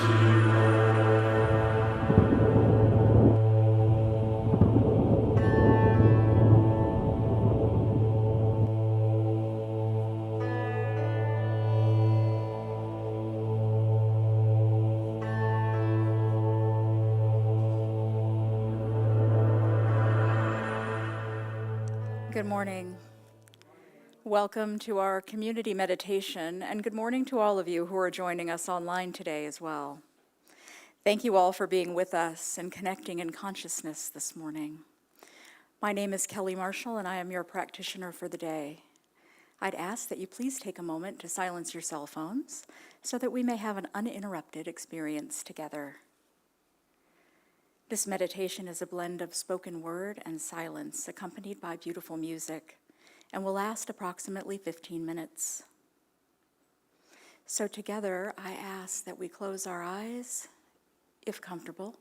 Good morning. Welcome to our community meditation, and good morning to all of you who are joining us online today as well. Thank you all for being with us and connecting in consciousness this morning. My name is Kelly Marshall, and I am your practitioner for the day. I'd ask that you please take a moment to silence your cell phones so that we may have an uninterrupted experience together. This meditation is a blend of spoken word and silence accompanied by beautiful music and will last approximately 15 minutes. So together, I ask that we close our eyes, if comfortable,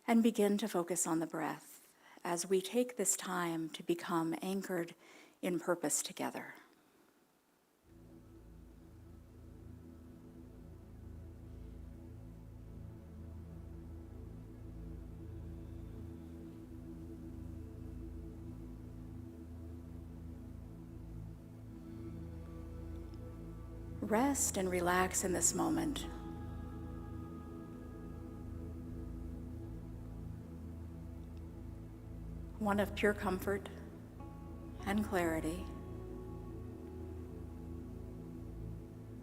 and begin to focus on the breath as we take this time to become anchored in purpose together. Rest and relax in this moment. One of pure comfort and clarity.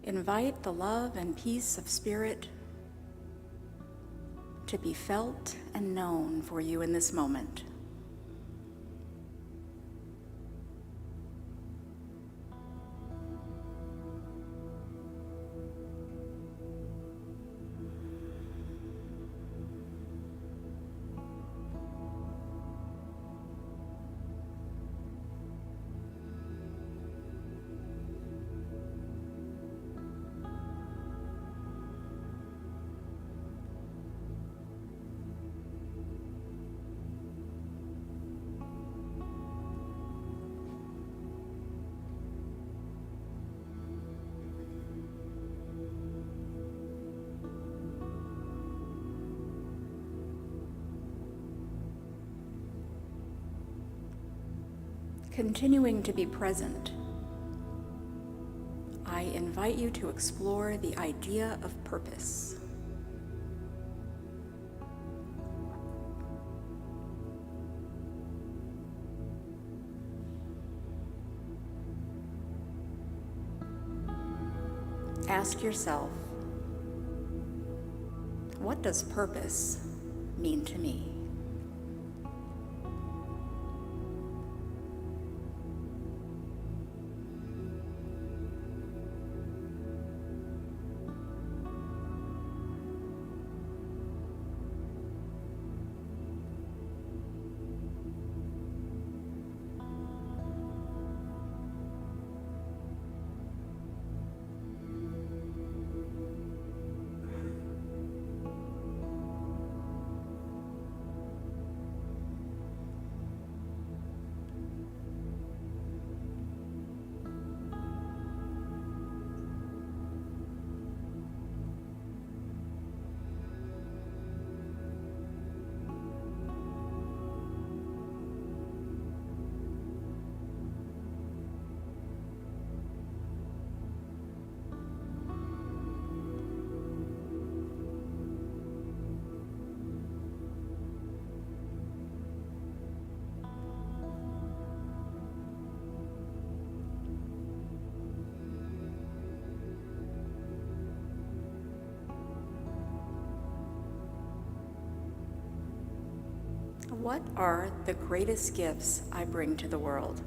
Invite the love and peace of spirit to be felt and known for you in this moment. Continuing to be present, I invite you to explore the idea of purpose. Ask yourself, what does purpose mean to me? What are the greatest gifts I bring to the world?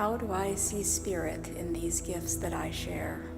How do I see spirit in these gifts that I share?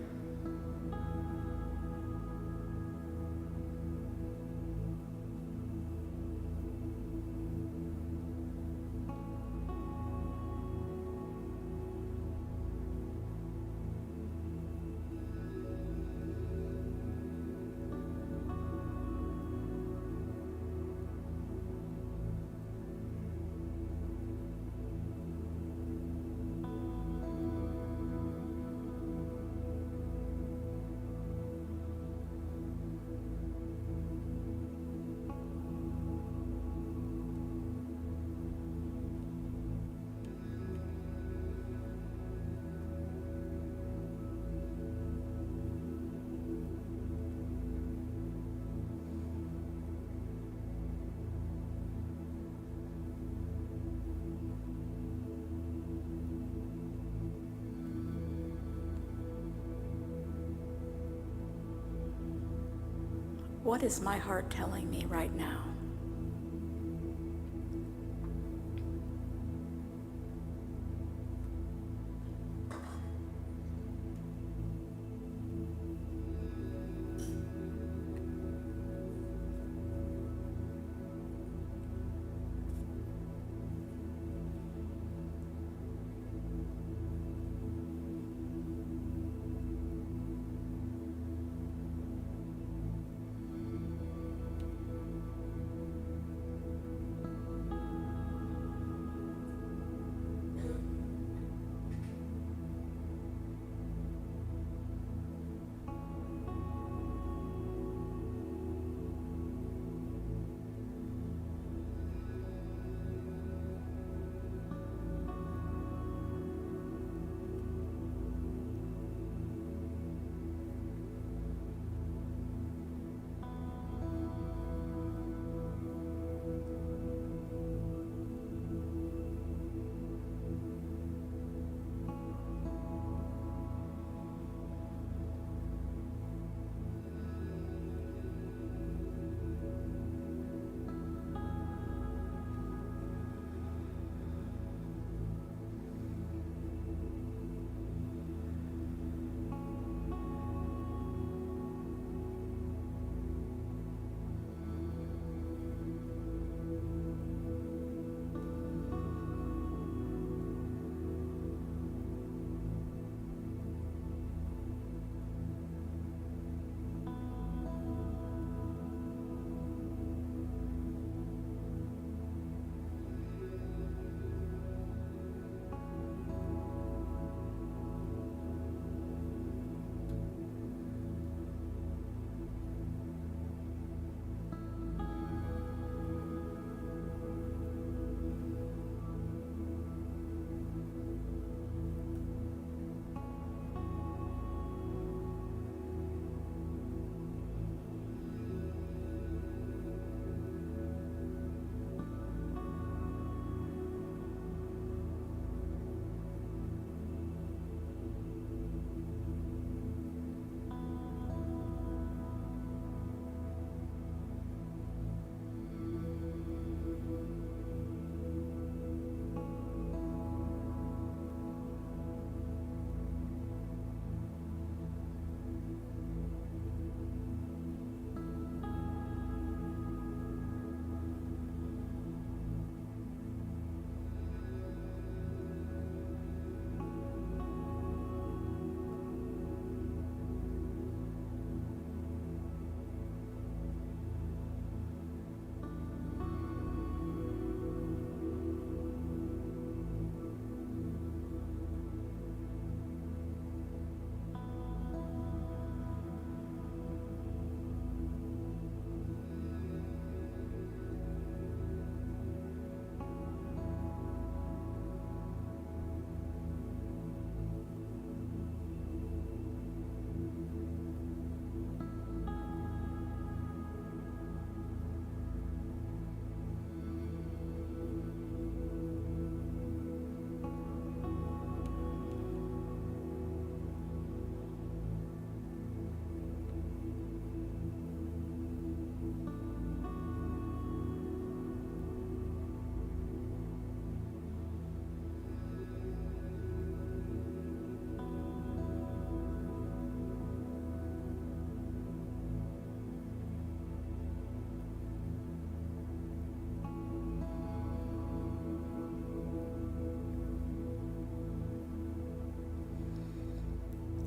What is my heart telling me right now?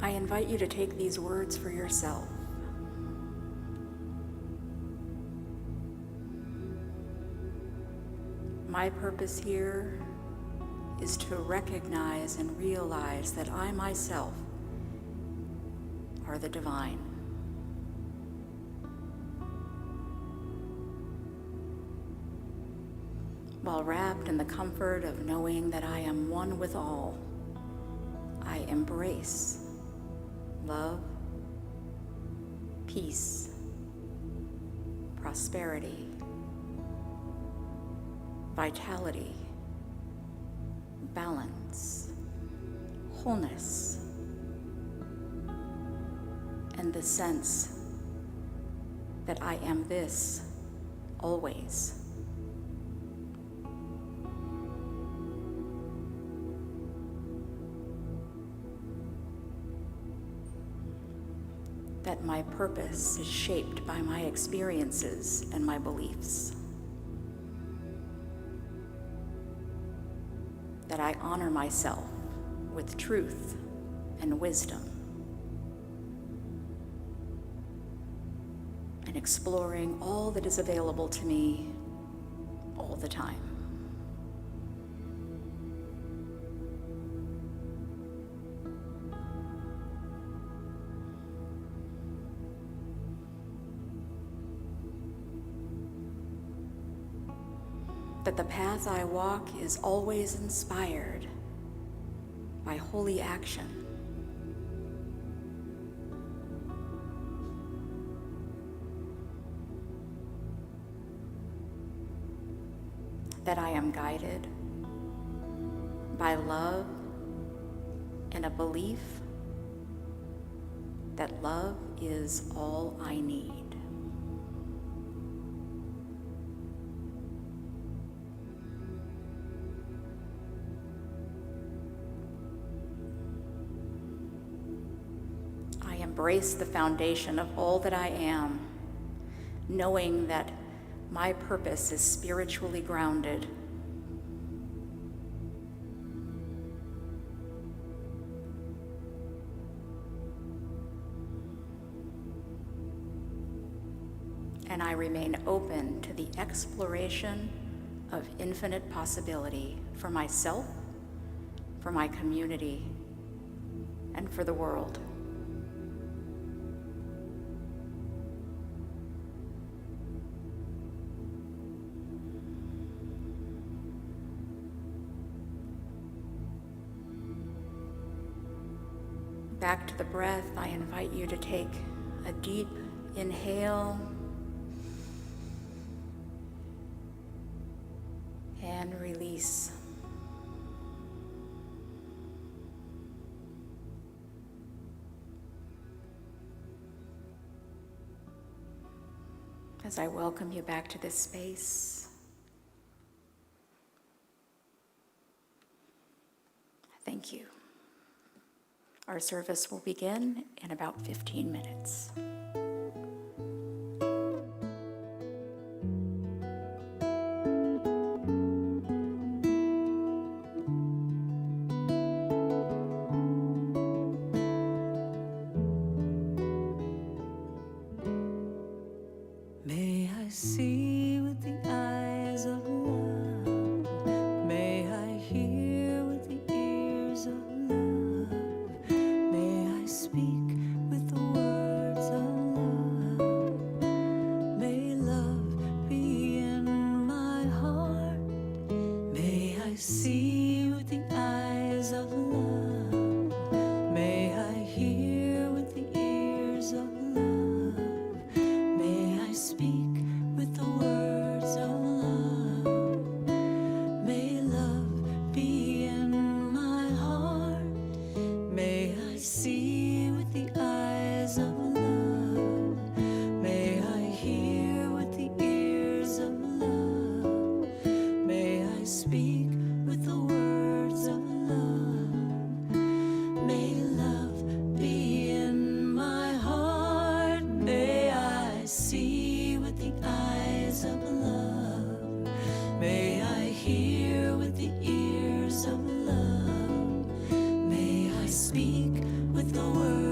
I invite you to take these words for yourself. My purpose here is to recognize and realize that I myself are the divine. While wrapped in the comfort of knowing that I am one with all, I embrace love, peace, prosperity, vitality, balance, wholeness, and the sense that I am this always. That my purpose is shaped by my experiences and my beliefs. That I honor myself with truth and wisdom, and exploring all that is available to me all the time. That the path I walk is always inspired by holy action. That I am guided by love and a belief that love is all I need. Embrace the foundation of all that I am, knowing that my purpose is spiritually grounded. And I remain open to the exploration of infinite possibility for myself, for my community, and for the world. Back to the breath, I invite you to take a deep inhale and release. As I welcome you back to this space, thank you. Our service will begin in about 15 minutes. May I see with the eyes of love. May I hear with the ears of love. May I speak with the words of love. May love be in my heart. May I see with the eyes of love. May I hear with the ears of love. May I speak with the words of love. May love be in my heart. May I see with the eyes of love. May I hear with the ears of love. May I speak with the words of love. May love be in my heart. May I see with the eyes of love. May I hear with the ears of love. May I speak with the words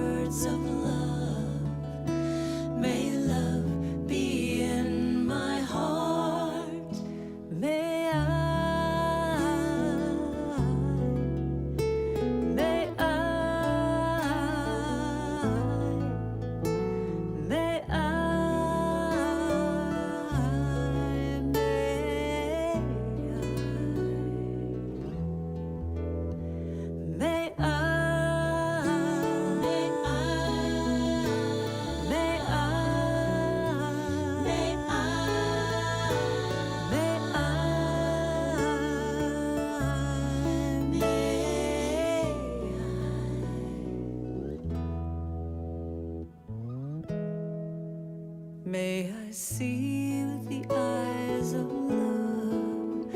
May I see with the eyes of love.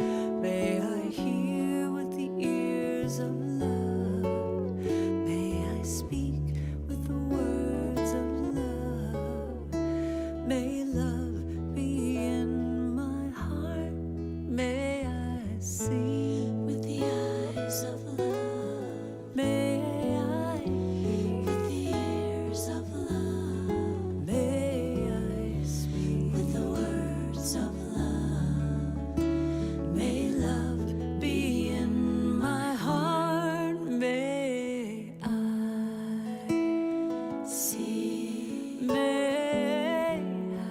May I hear with the ears of love. May I speak with the words of love. May love be in my heart. May I see with the eyes of love. May I hear with the ears of love. May I speak with the words of love. May love be in my heart. May I see. May I.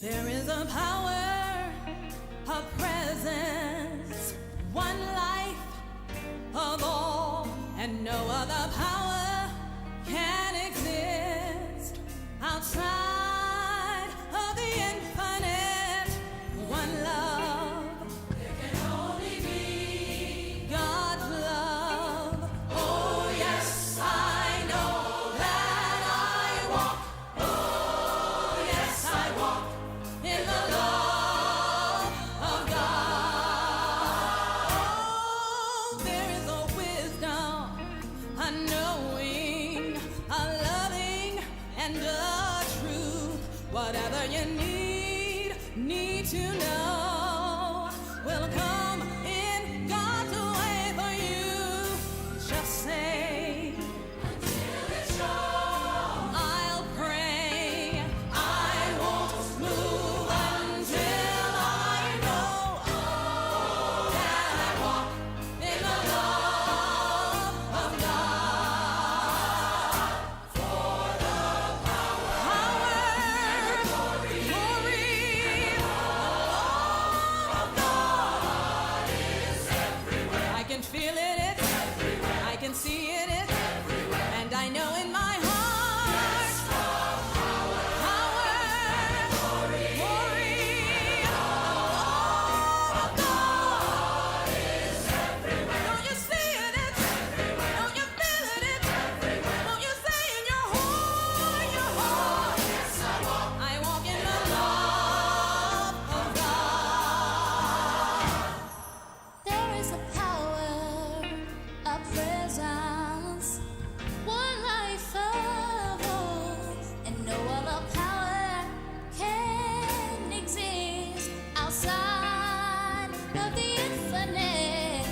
There is a power, a presence, one life of all, and no other power can exist outside of the infinite. One love, there can only be God's love. Oh yes, I know that I walk. Oh yes, I walk in the love of God. Oh, there is a wisdom, a knowing, a loving, and a truth. Whatever you need to know will come in God's way for you. Just say, until it's yours, I'll pray. I won't move until I know that I walk in the love of God. For the power, glory, the love of God is everywhere. I can feel it, it's everywhere. I can see it, it's everywhere. And I know in my heart, power, glory, the love of God is everywhere. Don't you see it? It's everywhere. Don't you feel it? It's everywhere. Don't you say in your heart, yes, I walk in the love of God. There is a power, a presence, one life of all, and no other power can exist outside of the infinite.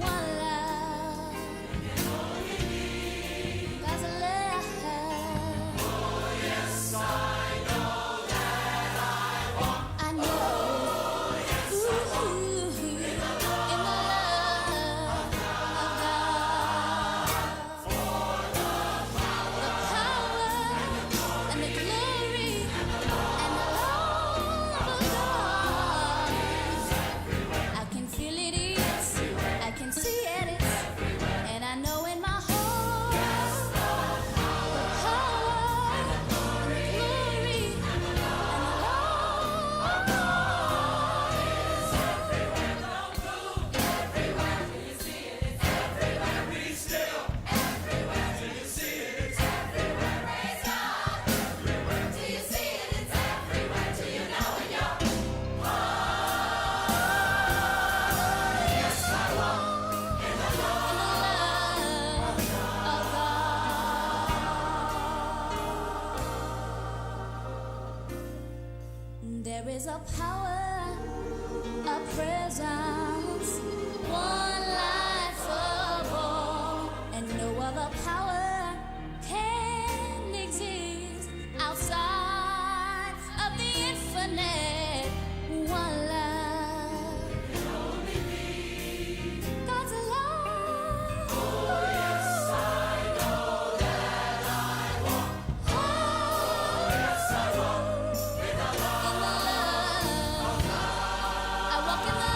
One love, God's love. Oh yes, I know that I walk. I know. Ooh, in the love of God. For the power and the glory and the love of God. I can feel it is, I can see it is, and I know in my heart the power and the glory and the love of God is everywhere. Don't move, everywhere. Do you see it? It's everywhere. Be still. Everywhere. Do you see it? It's everywhere. Praise God. Everywhere. Do you see it? It's everywhere. Do you know in your heart? Yes, I walk in the love of God. There is a power, a presence, one life of all, and no other power can exist outside of the infinite. One love, God's love. Oh yes, I know that I walk. Oh yes, I walk in the love of God. I walk in the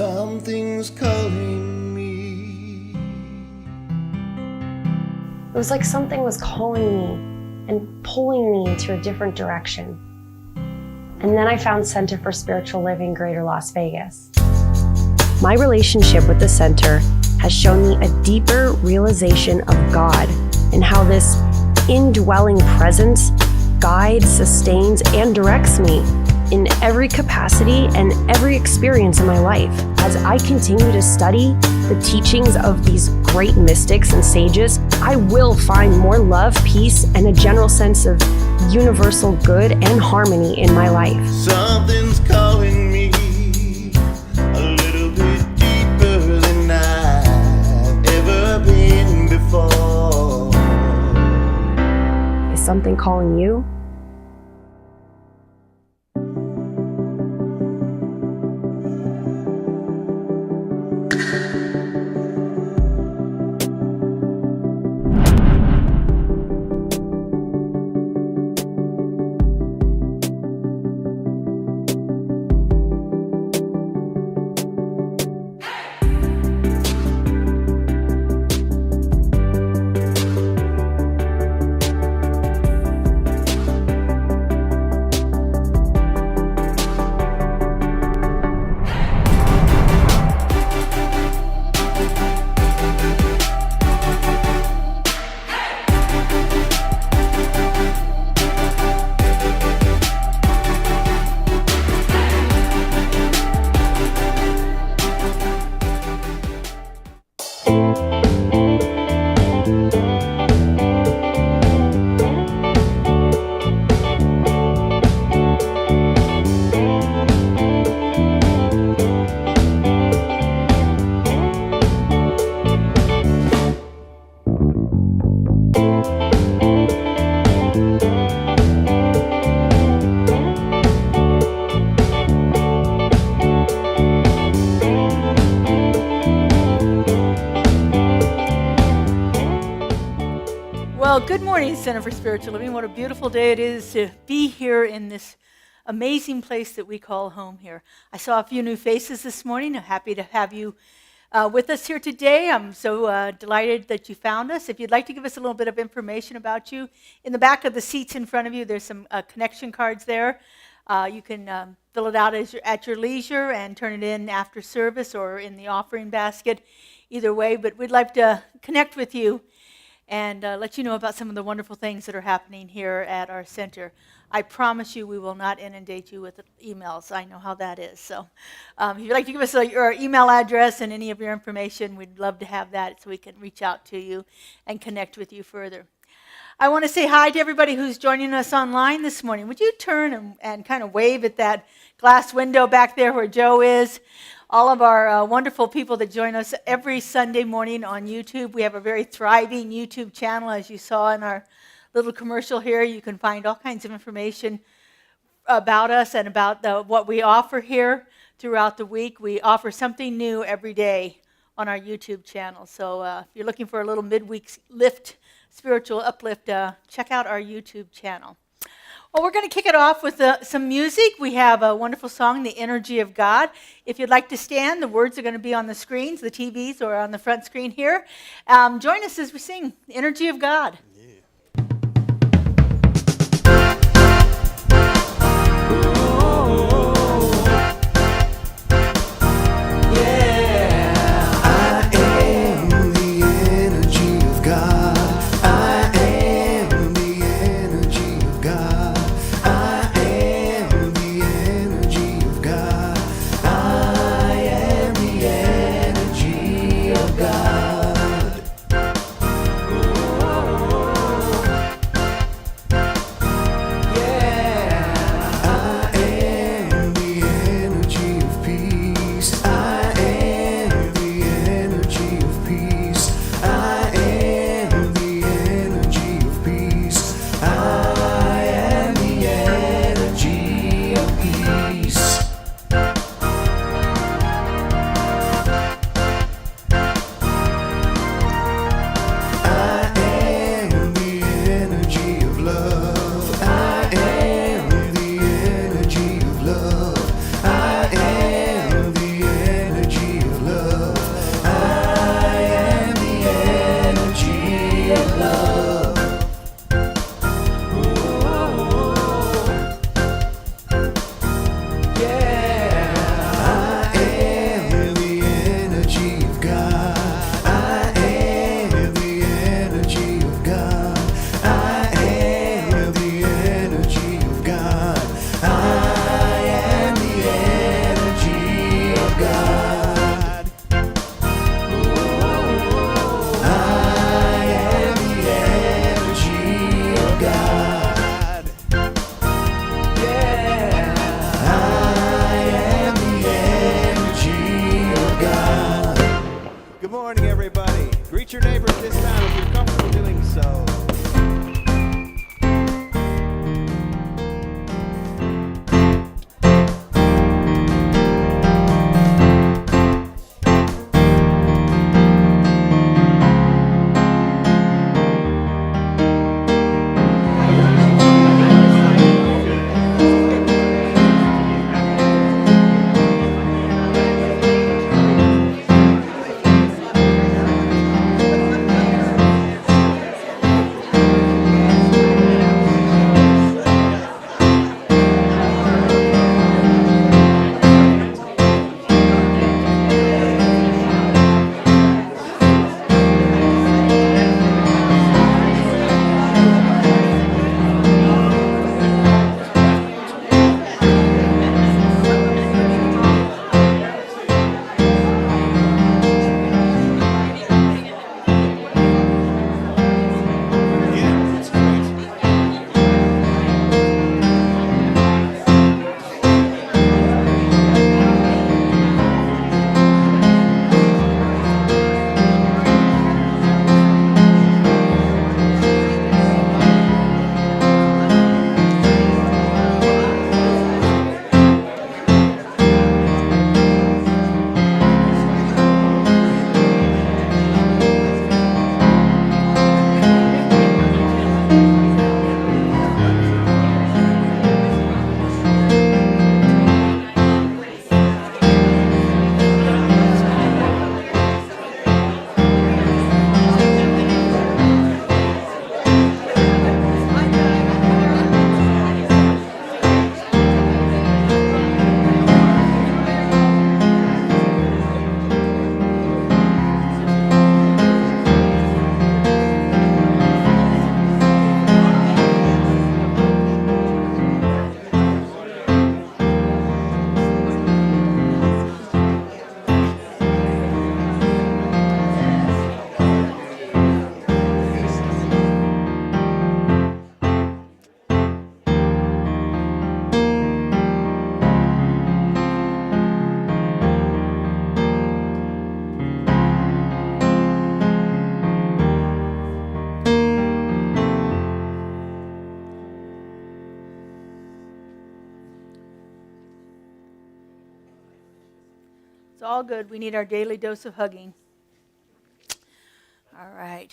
Something's calling me. It was like something was calling me and pulling me into a different direction. And then I found Center for Spiritual Living Greater Las Vegas. My relationship with the center has shown me a deeper realization of God and how this indwelling presence guides, sustains, and directs me in every capacity and every experience in my life. As I continue to study the teachings of these great mystics and sages, I will find more love, peace, and a general sense of universal good and harmony in my life. Something's calling me a little bit deeper than I've ever been before. Is something calling you? Well, good morning, Center for Spiritual Living. What a beautiful day it is to be here in this amazing place that we call home here. I saw a few new faces this morning. I'm happy to have you with us here today. I'm so delighted that you found us. If you'd like to give us a little bit of information about you, in the back of the seats in front of you, there's some connection cards there. You can fill it out at your leisure and turn it in after service or in the offering basket, either way. But we'd like to connect with you and let you know about some of the wonderful things that are happening here at our center. I promise you we will not inundate you with emails. I know how that is. So if you'd like to give us your email address and any of your information, we'd love to have that so we can reach out to you and connect with you further. I want to say hi to everybody who's joining us online this morning. Would you turn and kind of wave at that glass window back there where Joe is? All of our wonderful people that join us every Sunday morning on YouTube. We have a very thriving YouTube channel, as you saw in our little commercial here. You can find all kinds of information about us and about what we offer here throughout the week. We offer something new every day on our YouTube channel. So if you're looking for a little midweek lift, spiritual uplift, check out our YouTube channel. Well, we're going to kick it off with some music. We have a wonderful song, The Energy of God. If you'd like to stand, the words are going to be on the screens, the TVs, or on the front screen here. Join us as we sing The Energy of God. Oh It's all good. We need our daily dose of hugging. All right.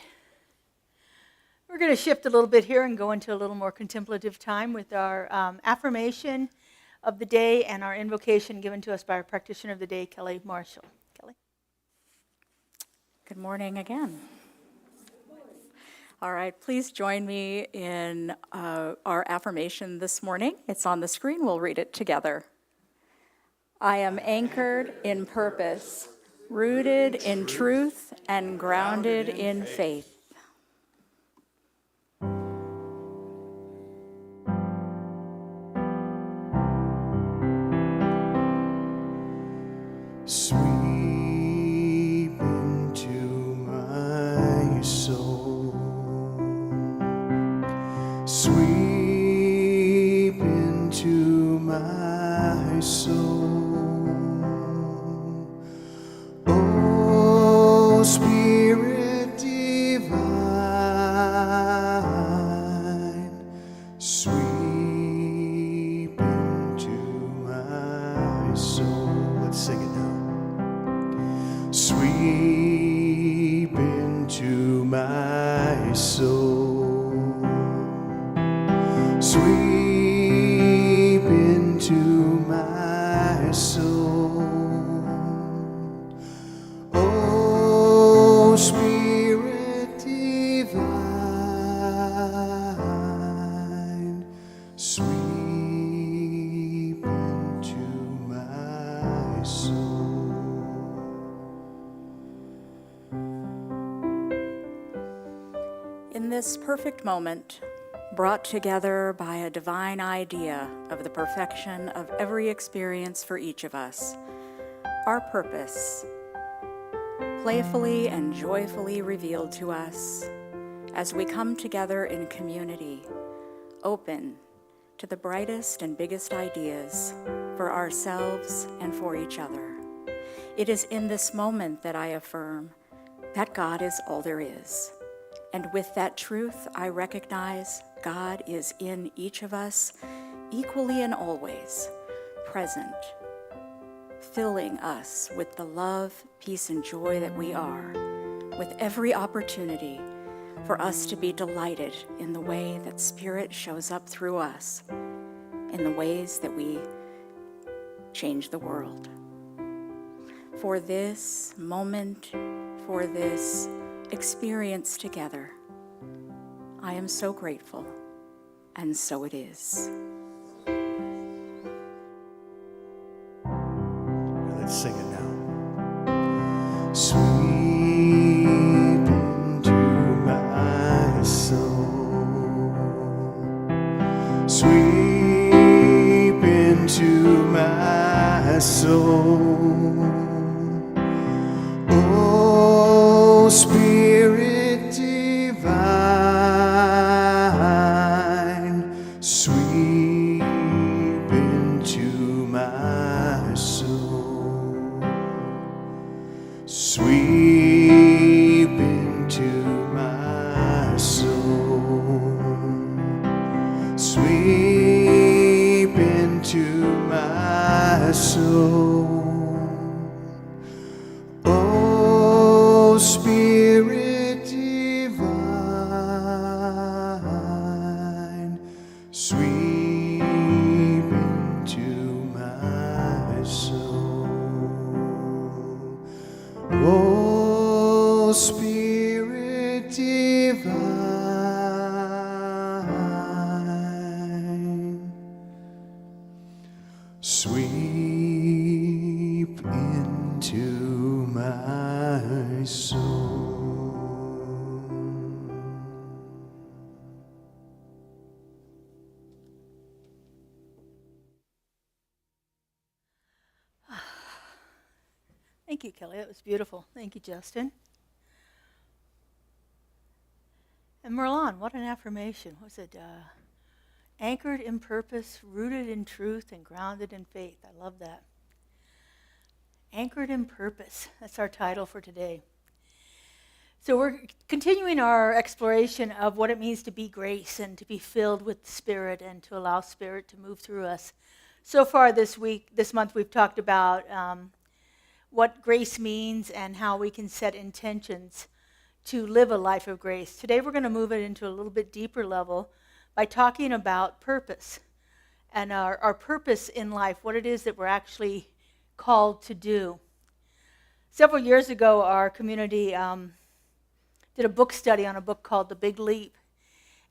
We're going to shift a little bit here and go into a little more contemplative time with our affirmation of the day and our invocation given to us by our practitioner of the day, Kelly Marshall. Kelly? Good morning again. All right, please join me in our affirmation this morning. It's on the screen. We'll read it together. I am anchored in purpose, rooted in truth, and grounded in faith. Sweep into my soul. Sweep into my soul. Oh, Spirit divine, sweep into my soul. Let's sing it now. Sweep into my soul. Sweep into my soul. Oh, Spirit divine, sweep into my soul. In this perfect moment, brought together by a divine idea of the perfection of every experience for each of us, our purpose, playfully and joyfully revealed to us as we come together in community, open to the brightest and biggest ideas for ourselves and for each other. It is in this moment that I affirm that God is all there is. And with that truth, I recognize God is in each of us, equally and always, present, filling us with the love, peace, and joy that we are, with every opportunity for us to be delighted in the way that Spirit shows up through us, in the ways that we change the world. For this moment, for this experience together, I am so grateful, and so it is. Let's sing it now. Sweep into my soul. Sweep into my soul. Oh, Spirit divine, sweep into my soul. Sweep into my soul. Sweep into my soul. Oh, Spirit divine, sweep into my soul. Oh, Spirit divine, sweep into my soul. Thank you, Kelly. That was beautiful. Thank you, Justin. And Merlon, what an affirmation. What was it? Anchored in purpose, rooted in truth, and grounded in faith. I love that. Anchored in purpose. That's our title for today. So we're continuing our exploration of what it means to be grace and to be filled with Spirit and to allow Spirit to move through us. So far this month, we've talked about what grace means and how we can set intentions to live a life of grace. Today we're going to move it into a little bit deeper level by talking about purpose and our purpose in life, what it is that we're actually called to do. Several years ago, our community did a book study on a book called The Big Leap.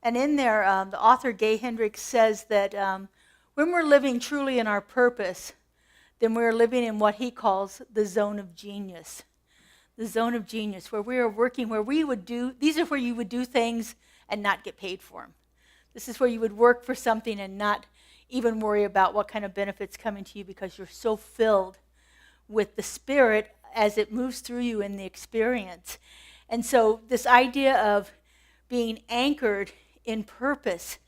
And in there, the author, Gay Hendricks, says that when we're living truly in our purpose, then we're living in what he calls the zone of genius. The zone of genius, where we are working, these are where you would do things and not get paid for them. This is where you would work for something and not even worry about what kind of benefits coming to you because you're so filled with the Spirit as it moves through you in the experience. And so this idea of being anchored in purpose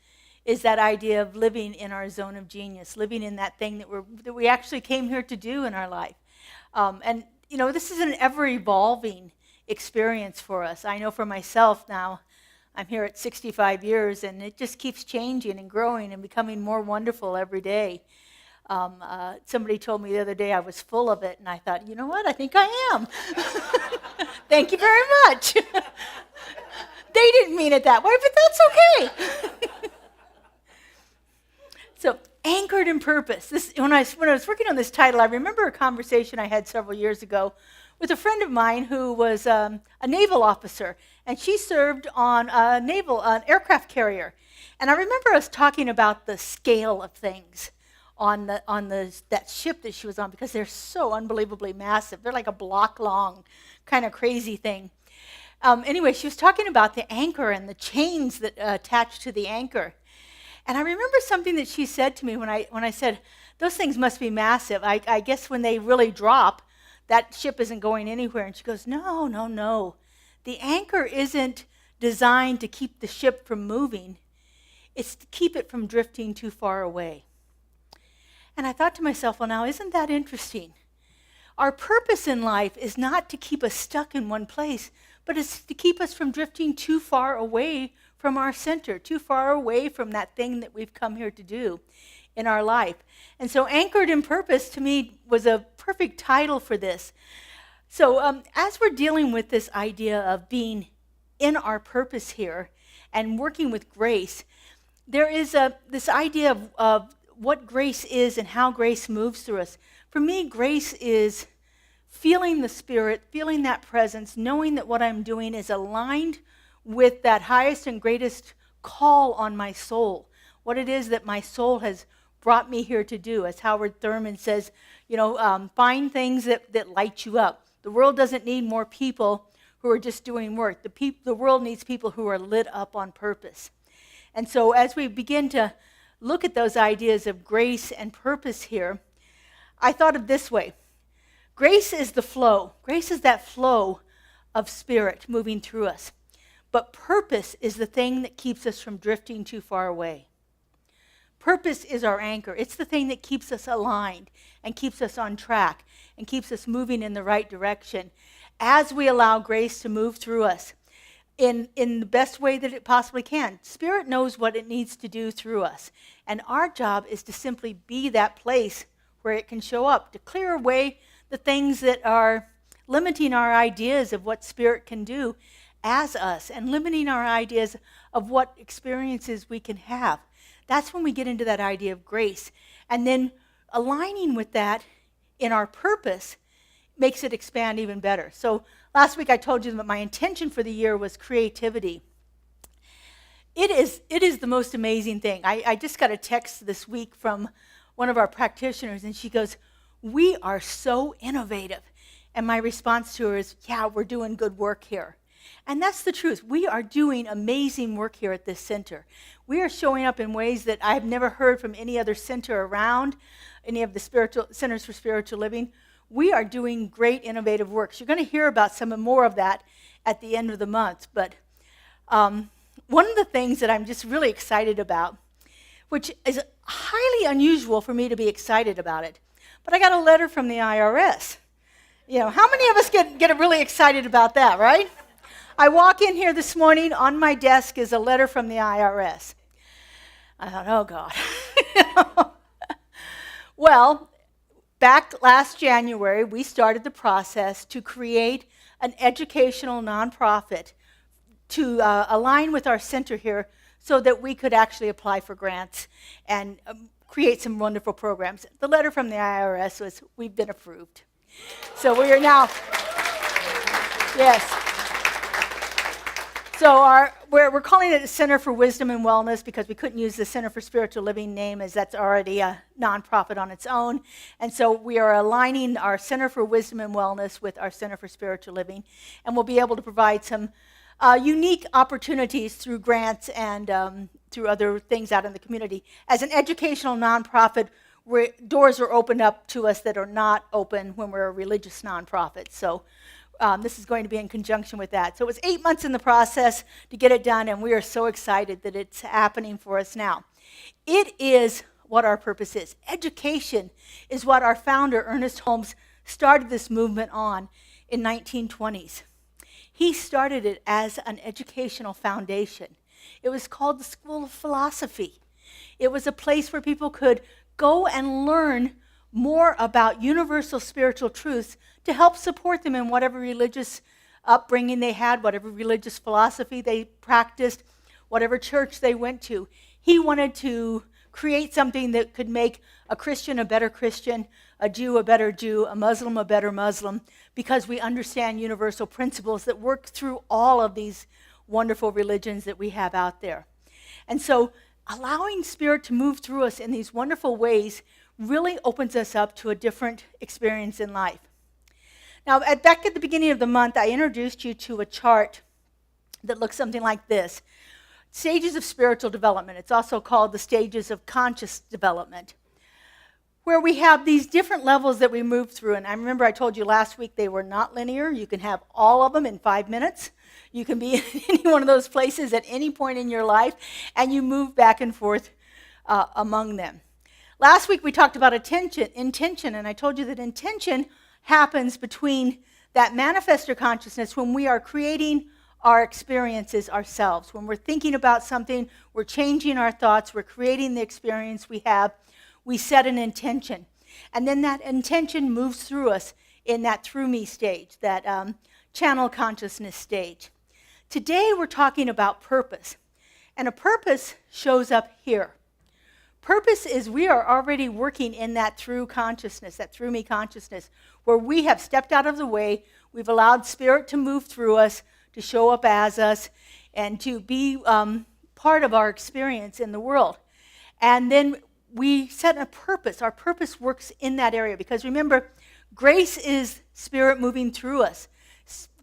is that idea of living in our zone of genius, living in that thing that we actually came here to do in our life. And this is an ever-evolving experience for us. I know for myself now, I'm here at 65 years, and it just keeps changing and growing and becoming more wonderful every day. Somebody told me the other day I was full of it, and I thought, you know what, I think I am. Thank you very much. They didn't mean it that way, but that's okay. So, anchored in purpose. When I was working on this title, I remember a conversation I had several years ago with a friend of mine who was a naval officer, and she served on an aircraft carrier. And I remember us talking about the scale of things on that ship that she was on, because they're so unbelievably massive. They're like a block long, kind of crazy thing. Anyway, she was talking about the anchor and the chains that attach to the anchor. And I remember something that she said to me when I said, those things must be massive. I guess when they really drop, that ship isn't going anywhere. And she goes, no. The anchor isn't designed to keep the ship from moving. It's to keep it from drifting too far away. And I thought to myself, well, now, isn't that interesting? Our purpose in life is not to keep us stuck in one place, but it's to keep us from drifting too far away from our center, too far away from that thing that we've come here to do in our life. And so anchored in purpose, to me, was a perfect title for this. So as we're dealing with this idea of being in our purpose here and working with grace, there is this idea of what grace is and how grace moves through us. For me, grace is feeling the Spirit, feeling that presence, knowing that what I'm doing is aligned with that highest and greatest call on my soul, what it is that my soul has brought me here to do. As Howard Thurman says, find things that light you up. The world doesn't need more people who are just doing work. The world needs people who are lit up on purpose. And so as we begin to look at those ideas of grace and purpose here, I thought of this way. Grace is the flow. Grace is that flow of Spirit moving through us. But purpose is the thing that keeps us from drifting too far away. Purpose is our anchor. It's the thing that keeps us aligned and keeps us on track and keeps us moving in the right direction as we allow grace to move through us in the best way that it possibly can. Spirit knows what it needs to do through us. And our job is to simply be that place where it can show up, to clear away the things that are limiting our ideas of what Spirit can do as us and limiting our ideas of what experiences we can have. That's when we get into that idea of grace. And then aligning with that in our purpose makes it expand even better. So last week I told you that my intention for the year was creativity. It is the most amazing thing. I just got a text this week from one of our practitioners, and she goes, "We are so innovative." And my response to her is, "Yeah, we're doing good work here." And that's the truth. We are doing amazing work here at this center. We are showing up in ways that I've never heard from any other center around, any of the spiritual centers for spiritual living. We are doing great innovative work. So you're going to hear about some more of that at the end of the month. But one of the things that I'm just really excited about, which is highly unusual for me to be excited about it, but I got a letter from the IRS. How many of us get really excited about that, right? I walk in here this morning, on my desk is a letter from the IRS. I thought, oh God. Well, back last January, we started the process to create an educational nonprofit to align with our center here so that we could actually apply for grants and create some wonderful programs. The letter from the IRS was, we've been approved. So we are now, yes. So we're calling it a Center for Wisdom and Wellness because we couldn't use the Center for Spiritual Living name as that's already a nonprofit on its own. And so we are aligning our Center for Wisdom and Wellness with our Center for Spiritual Living. And we'll be able to provide some unique opportunities through grants and through other things out in the community. As an educational nonprofit, doors are opened up to us that are not open when we're a religious nonprofit. So this is going to be in conjunction with that. So it was 8 months in the process to get it done, and we are so excited that it's happening for us now. It is what our purpose is. Education is what our founder, Ernest Holmes, started this movement on in 1920s. He started it as an educational foundation. It was called the School of Philosophy. It was a place where people could go and learn more about universal spiritual truths to help support them in whatever religious upbringing they had, whatever religious philosophy they practiced, whatever church they went to. He wanted to create something that could make a Christian a better Christian, a Jew a better Jew, a Muslim a better Muslim, because we understand universal principles that work through all of these wonderful religions that we have out there. And so allowing Spirit to move through us in these wonderful ways really opens us up to a different experience in life. Now, back at the beginning of the month, I introduced you to a chart that looks something like this. Stages of spiritual development. It's also called the stages of conscious development, where we have these different levels that we move through. And I remember I told you last week they were not linear. You can have all of them in 5 minutes. You can be in any one of those places at any point in your life, and you move back and forth among them. Last week we talked about intention, and I told you that intention happens between that manifestor consciousness when we are creating our experiences ourselves. When we're thinking about something, we're changing our thoughts, we're creating the experience we have, we set an intention. And then that intention moves through us in that through me stage, that channel consciousness stage. Today we're talking about purpose. And a purpose shows up here. Purpose is we are already working in that through consciousness, that through me consciousness, where we have stepped out of the way, we've allowed Spirit to move through us, to show up as us, and to be part of our experience in the world. And then we set a purpose. Our purpose works in that area, because remember, grace is Spirit moving through us.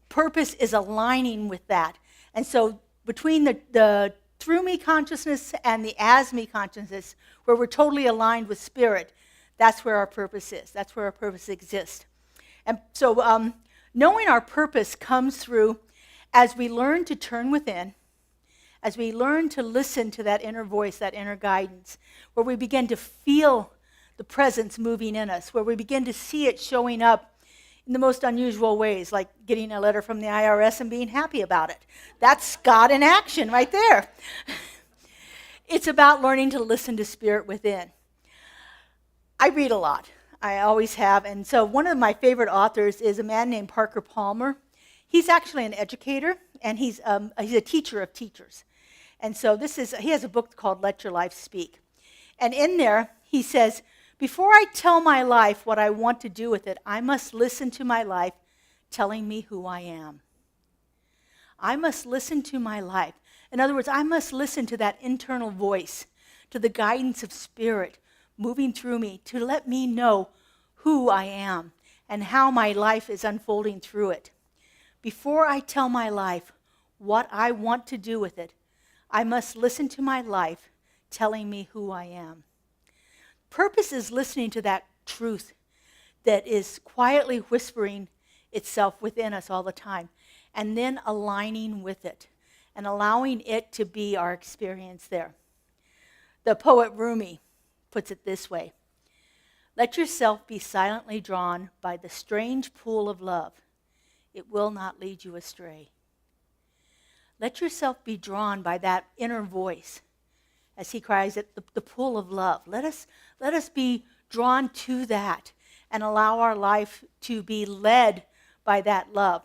Purpose is aligning with that. And so between the through me consciousness and the as me consciousness, where we're totally aligned with Spirit, that's where our purpose is. That's where our purpose exists. And so knowing our purpose comes through as we learn to turn within, as we learn to listen to that inner voice, that inner guidance, where we begin to feel the presence moving in us, where we begin to see it showing up in the most unusual ways, like getting a letter from the IRS and being happy about it. That's God in action right there. It's about learning to listen to Spirit within. I read a lot. I always have. And so one of my favorite authors is a man named Parker Palmer. He's actually an educator, and he's a teacher of teachers. And so he has a book called Let Your Life Speak. And in there, he says, before I tell my life what I want to do with it, I must listen to my life telling me who I am. I must listen to my life. In other words, I must listen to that internal voice, to the guidance of Spirit moving through me to let me know who I am and how my life is unfolding through it. Before I tell my life what I want to do with it, I must listen to my life telling me who I am. Purpose is listening to that truth that is quietly whispering itself within us all the time, and then aligning with it and allowing it to be our experience there. The poet Rumi puts it this way: let yourself be silently drawn by the strange pool of love. It will not lead you astray. Let yourself be drawn by that inner voice, as he cries at the pool of love. Let us be drawn to that and allow our life to be led by that love.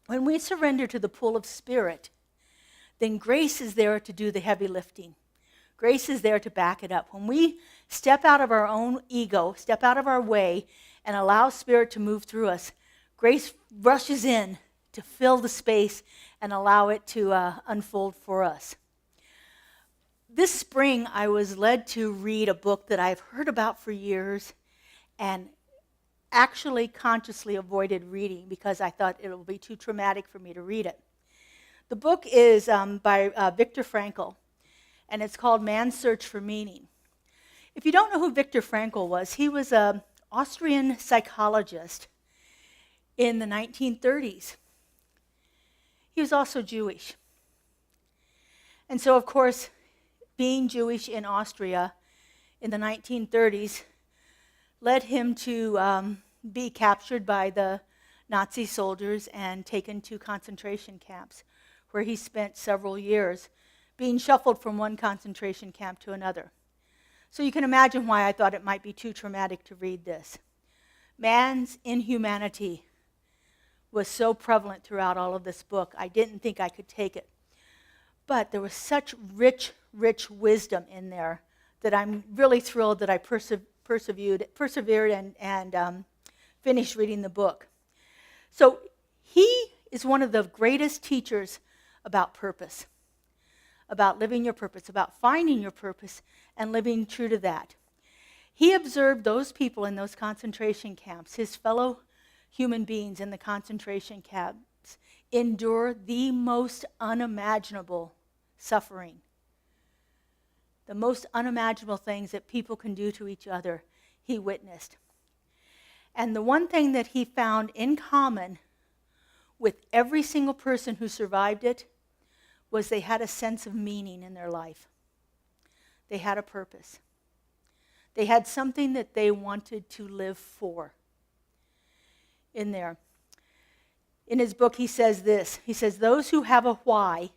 When we surrender to the pull of Spirit, then grace is there to do the heavy lifting. Grace is there to back it up. When we step out of our own ego, step out of our way, and allow Spirit to move through us, grace rushes in to fill the space and allow it to unfold for us. This spring, I was led to read a book that I've heard about for years and actually consciously avoided reading because I thought it would be too traumatic for me to read it. The book is by Viktor Frankl, and it's called Man's Search for Meaning. If you don't know who Viktor Frankl was, he was an Austrian psychologist in the 1930s. He was also Jewish. And so, of course, being Jewish in Austria in the 1930s led him to be captured by the Nazi soldiers and taken to concentration camps, where he spent several years being shuffled from one concentration camp to another. So you can imagine why I thought it might be too traumatic to read this. Man's inhumanity was so prevalent throughout all of this book, I didn't think I could take it. But there was such rich wisdom in there that I'm really thrilled that I persevered and finished reading the book. So he is one of the greatest teachers about purpose, about living your purpose, about finding your purpose and living true to that. He observed those people in those concentration camps, his fellow human beings in the concentration camps, endure the most unimaginable suffering. The most unimaginable things that people can do to each other, he witnessed. And the one thing that he found in common with every single person who survived it was they had a sense of meaning in their life. They had a purpose. They had something that they wanted to live for in there. In his book, he says this. He says, those who have a why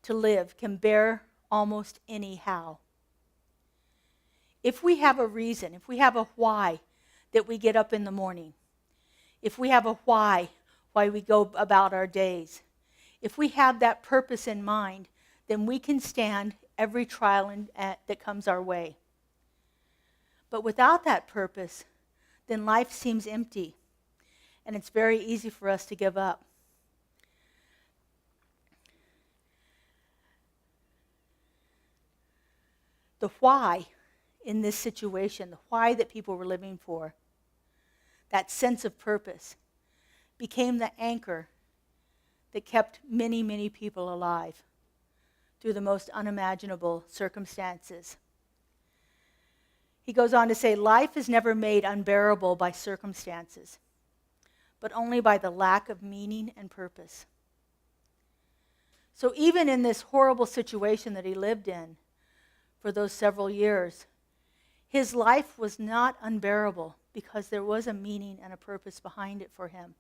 to live can bear almost any how. If we have a reason, if we have a why that we get up in the morning, if we have a why we go about our days, if we have that purpose in mind, then we can stand every trial that comes our way. But without that purpose, then life seems empty, and it's very easy for us to give up. The why in this situation, the why that people were living for, that sense of purpose, became the anchor that kept many, many people alive through the most unimaginable circumstances. He goes on to say, life is never made unbearable by circumstances, but only by the lack of meaning and purpose. So even in this horrible situation that he lived in for those several years, his life was not unbearable because there was a meaning and a purpose behind it for him.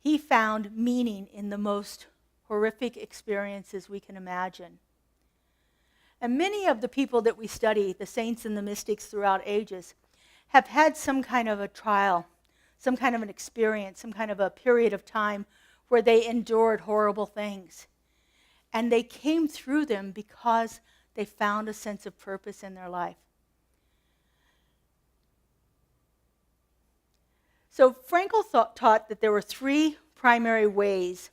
He found meaning in the most horrific experiences we can imagine. And many of the people that we study, the saints and the mystics throughout ages, have had some kind of a trial, some kind of an experience, some kind of a period of time where they endured horrible things. And they came through them because they found a sense of purpose in their life. So Frankl taught that there were three primary ways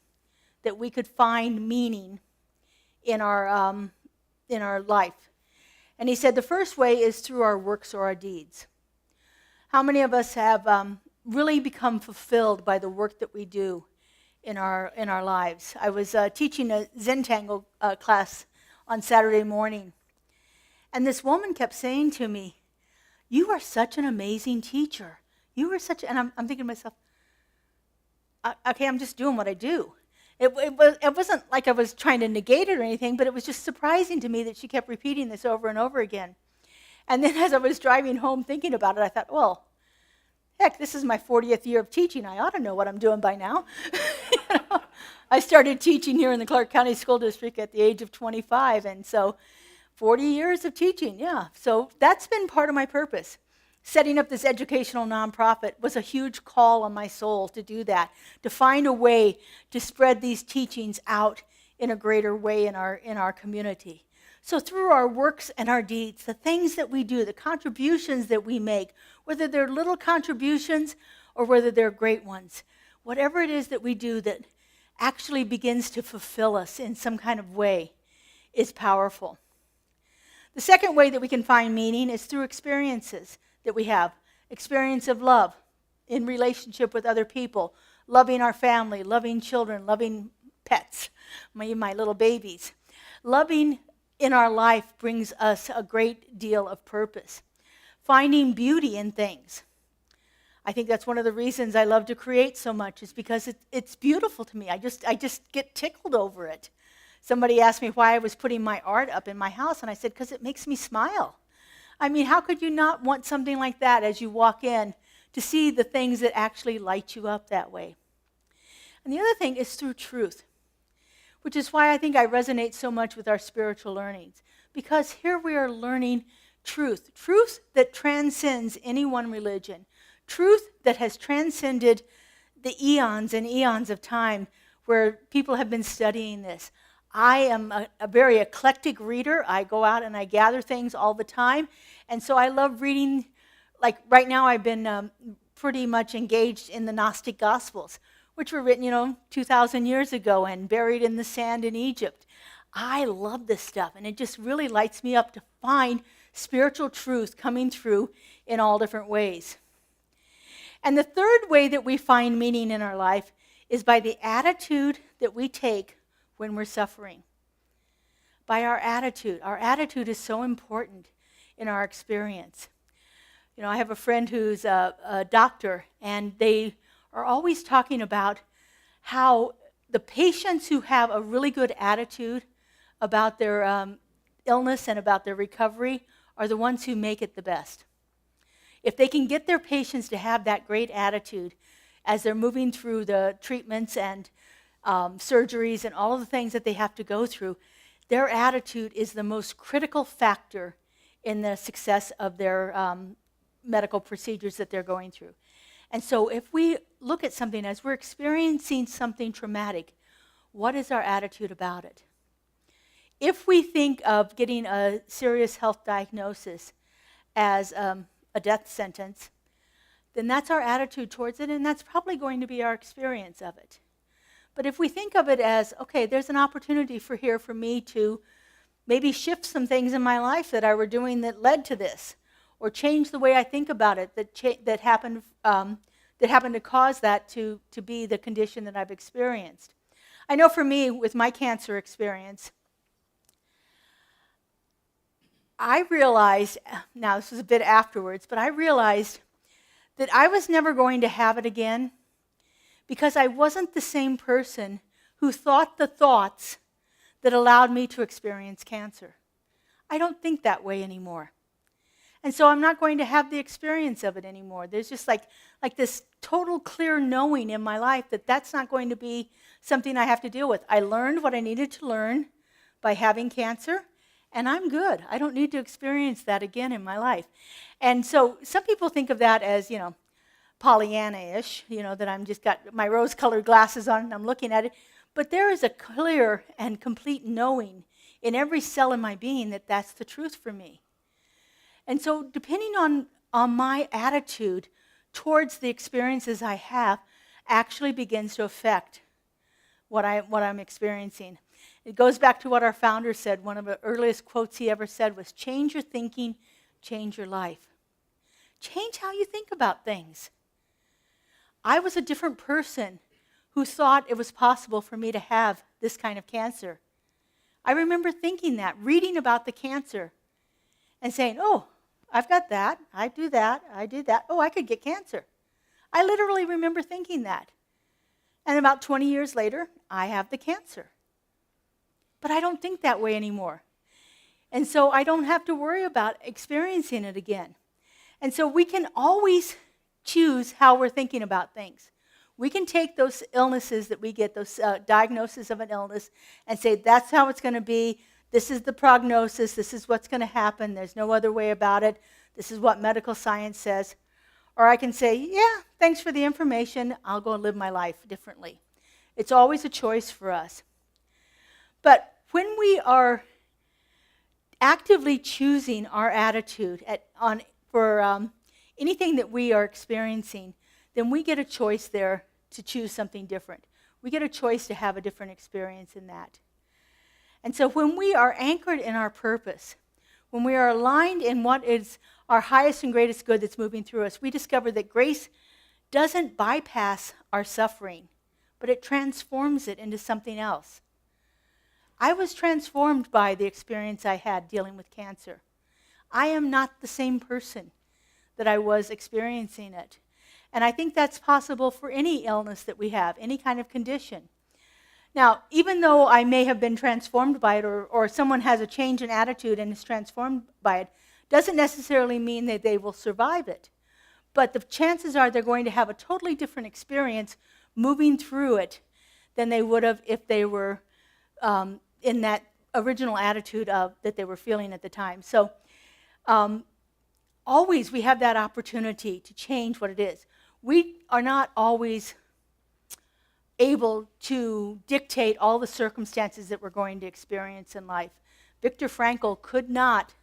that we could find meaning in our life. And he said the first way is through our works or our deeds. How many of us have really become fulfilled by the work that we do in our lives? I was teaching a Zentangle class on Saturday morning, and this woman kept saying to me, "You are such an amazing teacher. You were such," and I'm thinking to myself, okay, I'm just doing what I do. It wasn't like I was trying to negate it or anything, but it was just surprising to me that she kept repeating this over and over again. And then as I was driving home thinking about it, I thought, well, heck, this is my 40th year of teaching. I ought to know what I'm doing by now. I started teaching here in the Clark County School District at the age of 25, and so 40 years of teaching, yeah. So that's been part of my purpose. Setting up this educational nonprofit was a huge call on my soul to do that, to find a way to spread these teachings out in a greater way in our community. So through our works and our deeds, the things that we do, the contributions that we make, whether they're little contributions or whether they're great ones, whatever it is that we do that actually begins to fulfill us in some kind of way is powerful. The second way that we can find meaning is through experiences that we have. Experience of love in relationship with other people, loving our family, loving children, loving pets, my little babies. Loving in our life brings us a great deal of purpose. Finding beauty in things. I think that's one of the reasons I love to create so much, is because it's beautiful to me. I just get tickled over it. Somebody asked me why I was putting my art up in my house, and I said, because it makes me smile. I mean, how could you not want something like that as you walk in, to see the things that actually light you up that way? And the other thing is through truth, which is why I think I resonate so much with our spiritual learnings, because here we are learning truth that transcends any one religion, truth that has transcended the eons and eons of time where people have been studying this. I am a very eclectic reader. I go out and I gather things all the time. And so I love reading. Like right now I've been pretty much engaged in the Gnostic Gospels, which were written, 2,000 years ago and buried in the sand in Egypt. I love this stuff, and it just really lights me up to find spiritual truth coming through in all different ways. And the third way that we find meaning in our life is by the attitude that we take when we're suffering. By our attitude. Our attitude is so important in our experience. I have a friend who's a doctor, and they are always talking about how the patients who have a really good attitude about their illness and about their recovery are the ones who make it the best. If they can get their patients to have that great attitude as they're moving through the treatments and surgeries and all of the things that they have to go through, their attitude is the most critical factor in the success of their medical procedures that they're going through. And so if we look at something as we're experiencing something traumatic, what is our attitude about it? If we think of getting a serious health diagnosis as a death sentence, then that's our attitude towards it, and that's probably going to be our experience of it. But if we think of it as, okay, there's an opportunity for me to maybe shift some things in my life that I were doing that led to this, or change the way I think about it that happened to cause that to be the condition that I've experienced. I know for me, with my cancer experience, I realized, now this was a bit afterwards, but I realized that I was never going to have it again because I wasn't the same person who thought the thoughts that allowed me to experience cancer. I don't think that way anymore. And so I'm not going to have the experience of it anymore. There's just like this total clear knowing in my life that that's not going to be something I have to deal with. I learned what I needed to learn by having cancer, and I'm good. I don't need to experience that again in my life. And so some people think of that as, Pollyanna-ish, that I'm just got my rose-colored glasses on and I'm looking at it. But there is a clear and complete knowing in every cell in my being that that's the truth for me. And so depending on my attitude towards the experiences I have actually begins to affect what I'm experiencing. It goes back to what our founder said. One of the earliest quotes he ever said was, change your thinking, change your life. Change how you think about things. I was a different person who thought it was possible for me to have this kind of cancer. I remember thinking that, reading about the cancer, and saying, oh, I've got that, I do that, oh, I could get cancer. I literally remember thinking that. And about 20 years later, I have the cancer. But I don't think that way anymore. And so I don't have to worry about experiencing it again. And so we can always choose how we're thinking about things. We can take those illnesses that we get, those diagnoses of an illness, and say, that's how it's going to be. this is the prognosis, this is what's going to happen, there's no other way about it, this is what medical science says. Or I can say, yeah, thanks for the information, I'll go live my life differently. It's always a choice for us. But when we are actively choosing our attitude for anything that we are experiencing, then we get a choice there to choose something different. We get a choice to have a different experience in that. And so when we are anchored in our purpose, when we are aligned in what is our highest and greatest good that's moving through us, we discover that grace doesn't bypass our suffering, but it transforms it into something else. I was transformed by the experience I had dealing with cancer. I am not the same person that I was experiencing it. And I think that's possible for any illness that we have, any kind of condition. Now, even though I may have been transformed by it, or someone has a change in attitude and is transformed by it, doesn't necessarily mean that they will survive it. But the chances are they're going to have a totally different experience moving through it than they would have if they were in that original attitude that they were feeling at the time. So always we have that opportunity to change what it is. We are not always able to dictate all the circumstances that we're going to experience in life. Viktor Frankl could not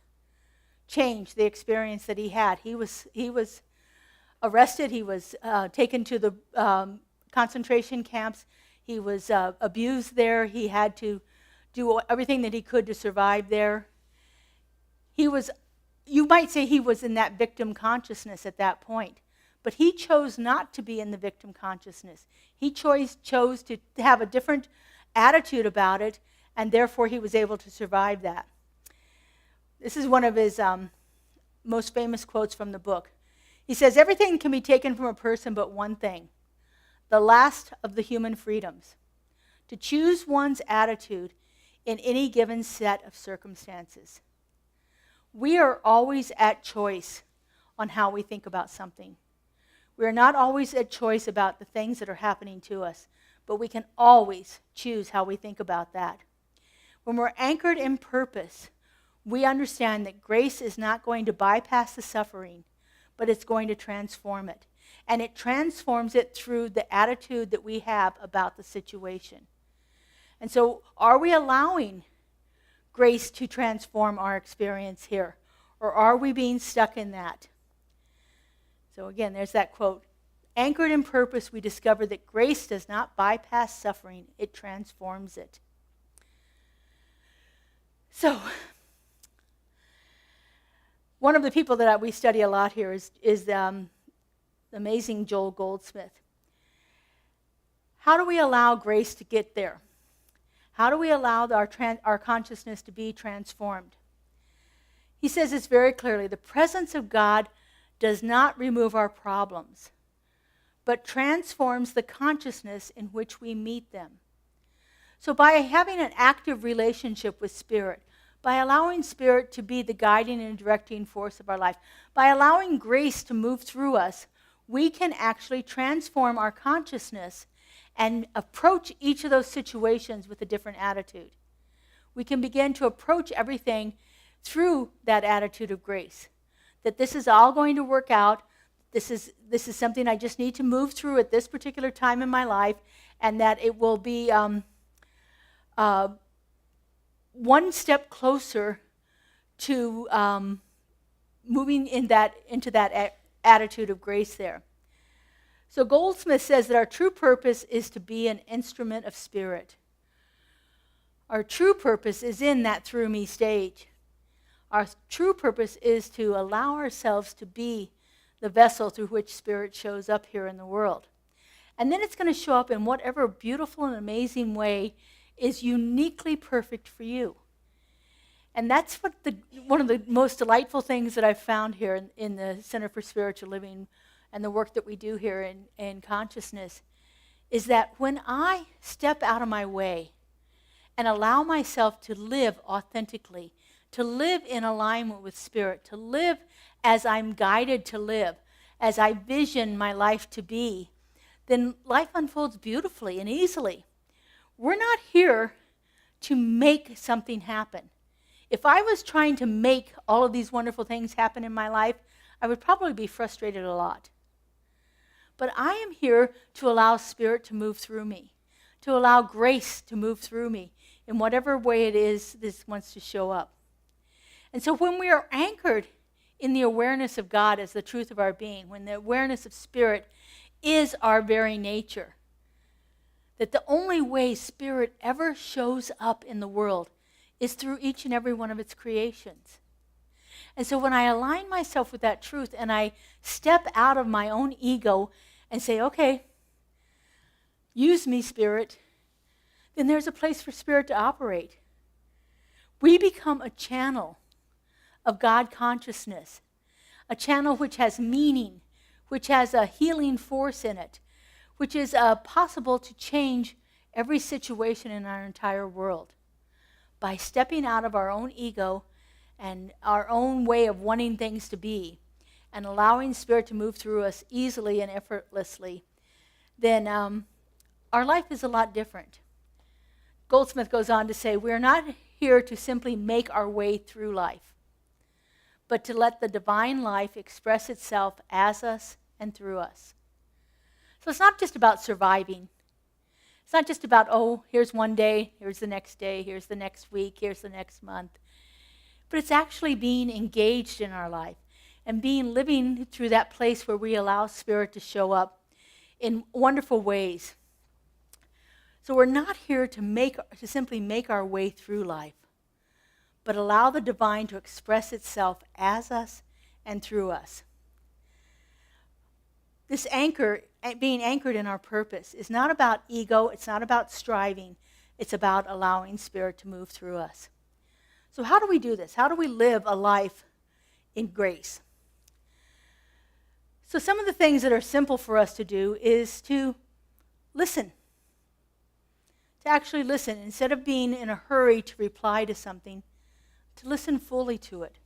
change the experience that he had. He was arrested. He was taken to the concentration camps. He was abused there. He had to do everything that he could to survive there. You might say he was in that victim consciousness at that point, but he chose not to be in the victim consciousness. He chose to have a different attitude about it, and therefore he was able to survive that. This is one of his most famous quotes from the book. He says, "Everything can be taken from a person but one thing, the last of the human freedoms, to choose one's attitude in any given set of circumstances." We are always at choice on how we think about something. We are not always at choice about the things that are happening to us, but we can always choose how we think about that. When we're anchored in purpose, we understand that grace is not going to bypass the suffering, but it's going to transform it. And it transforms it through the attitude that we have about the situation. And so, are we allowing grace to transform our experience here? Or are we being stuck in that? So again, there's that quote. Anchored in purpose, we discover that grace does not bypass suffering, it transforms it. So, one of the people that we study a lot here is the amazing Joel Goldsmith. How do we allow grace to get there? How do we allow our consciousness to be transformed? He says this very clearly: the presence of God does not remove our problems, but transforms the consciousness in which we meet them. So by having an active relationship with Spirit, by allowing Spirit to be the guiding and directing force of our life, by allowing grace to move through us, we can actually transform our consciousness and approach each of those situations with a different attitude. We can begin to approach everything through that attitude of grace. That this is all going to work out. This is something I just need to move through at this particular time in my life, and that it will be one step closer to moving into that attitude of grace there. So Goldsmith says that our true purpose is to be an instrument of Spirit. Our true purpose is in that through me stage. Our true purpose is to allow ourselves to be the vessel through which Spirit shows up here in the world. And then it's going to show up in whatever beautiful and amazing way is uniquely perfect for you. And that's what one of the most delightful things that I've found here in the Center for Spiritual Living and the work that we do here in consciousness, is that when I step out of my way and allow myself to live authentically, to live in alignment with Spirit, to live as I'm guided to live, as I vision my life to be, then life unfolds beautifully and easily. We're not here to make something happen. If I was trying to make all of these wonderful things happen in my life, I would probably be frustrated a lot. But I am here to allow Spirit to move through me, to allow grace to move through me in whatever way it is this wants to show up. And so when we are anchored in the awareness of God as the truth of our being, when the awareness of Spirit is our very nature, that the only way Spirit ever shows up in the world is through each and every one of its creations. And so when I align myself with that truth and I step out of my own ego and say, okay, use me, Spirit, then there's a place for Spirit to operate. We become a channel of God consciousness, a channel which has meaning, which has a healing force in it, which is possible to change every situation in our entire world by stepping out of our own ego and our own way of wanting things to be and allowing Spirit to move through us easily and effortlessly. Then our life is a lot different. Goldsmith goes on to say, we're not here to simply make our way through life, but to let the divine life express itself as us and through us. So it's not just about surviving. It's not just about, oh, here's one day, here's the next day, here's the next week, here's the next month. But it's actually being engaged in our life and living through that place where we allow Spirit to show up in wonderful ways. So we're not here to simply make our way through life, but allow the divine to express itself as us and through us. This anchor, being anchored in our purpose, is not about ego, it's not about striving, it's about allowing Spirit to move through us. So how do we do this? How do we live a life in grace? So some of the things that are simple for us to do is to listen. To actually listen, instead of being in a hurry to reply to something, to listen fully to it.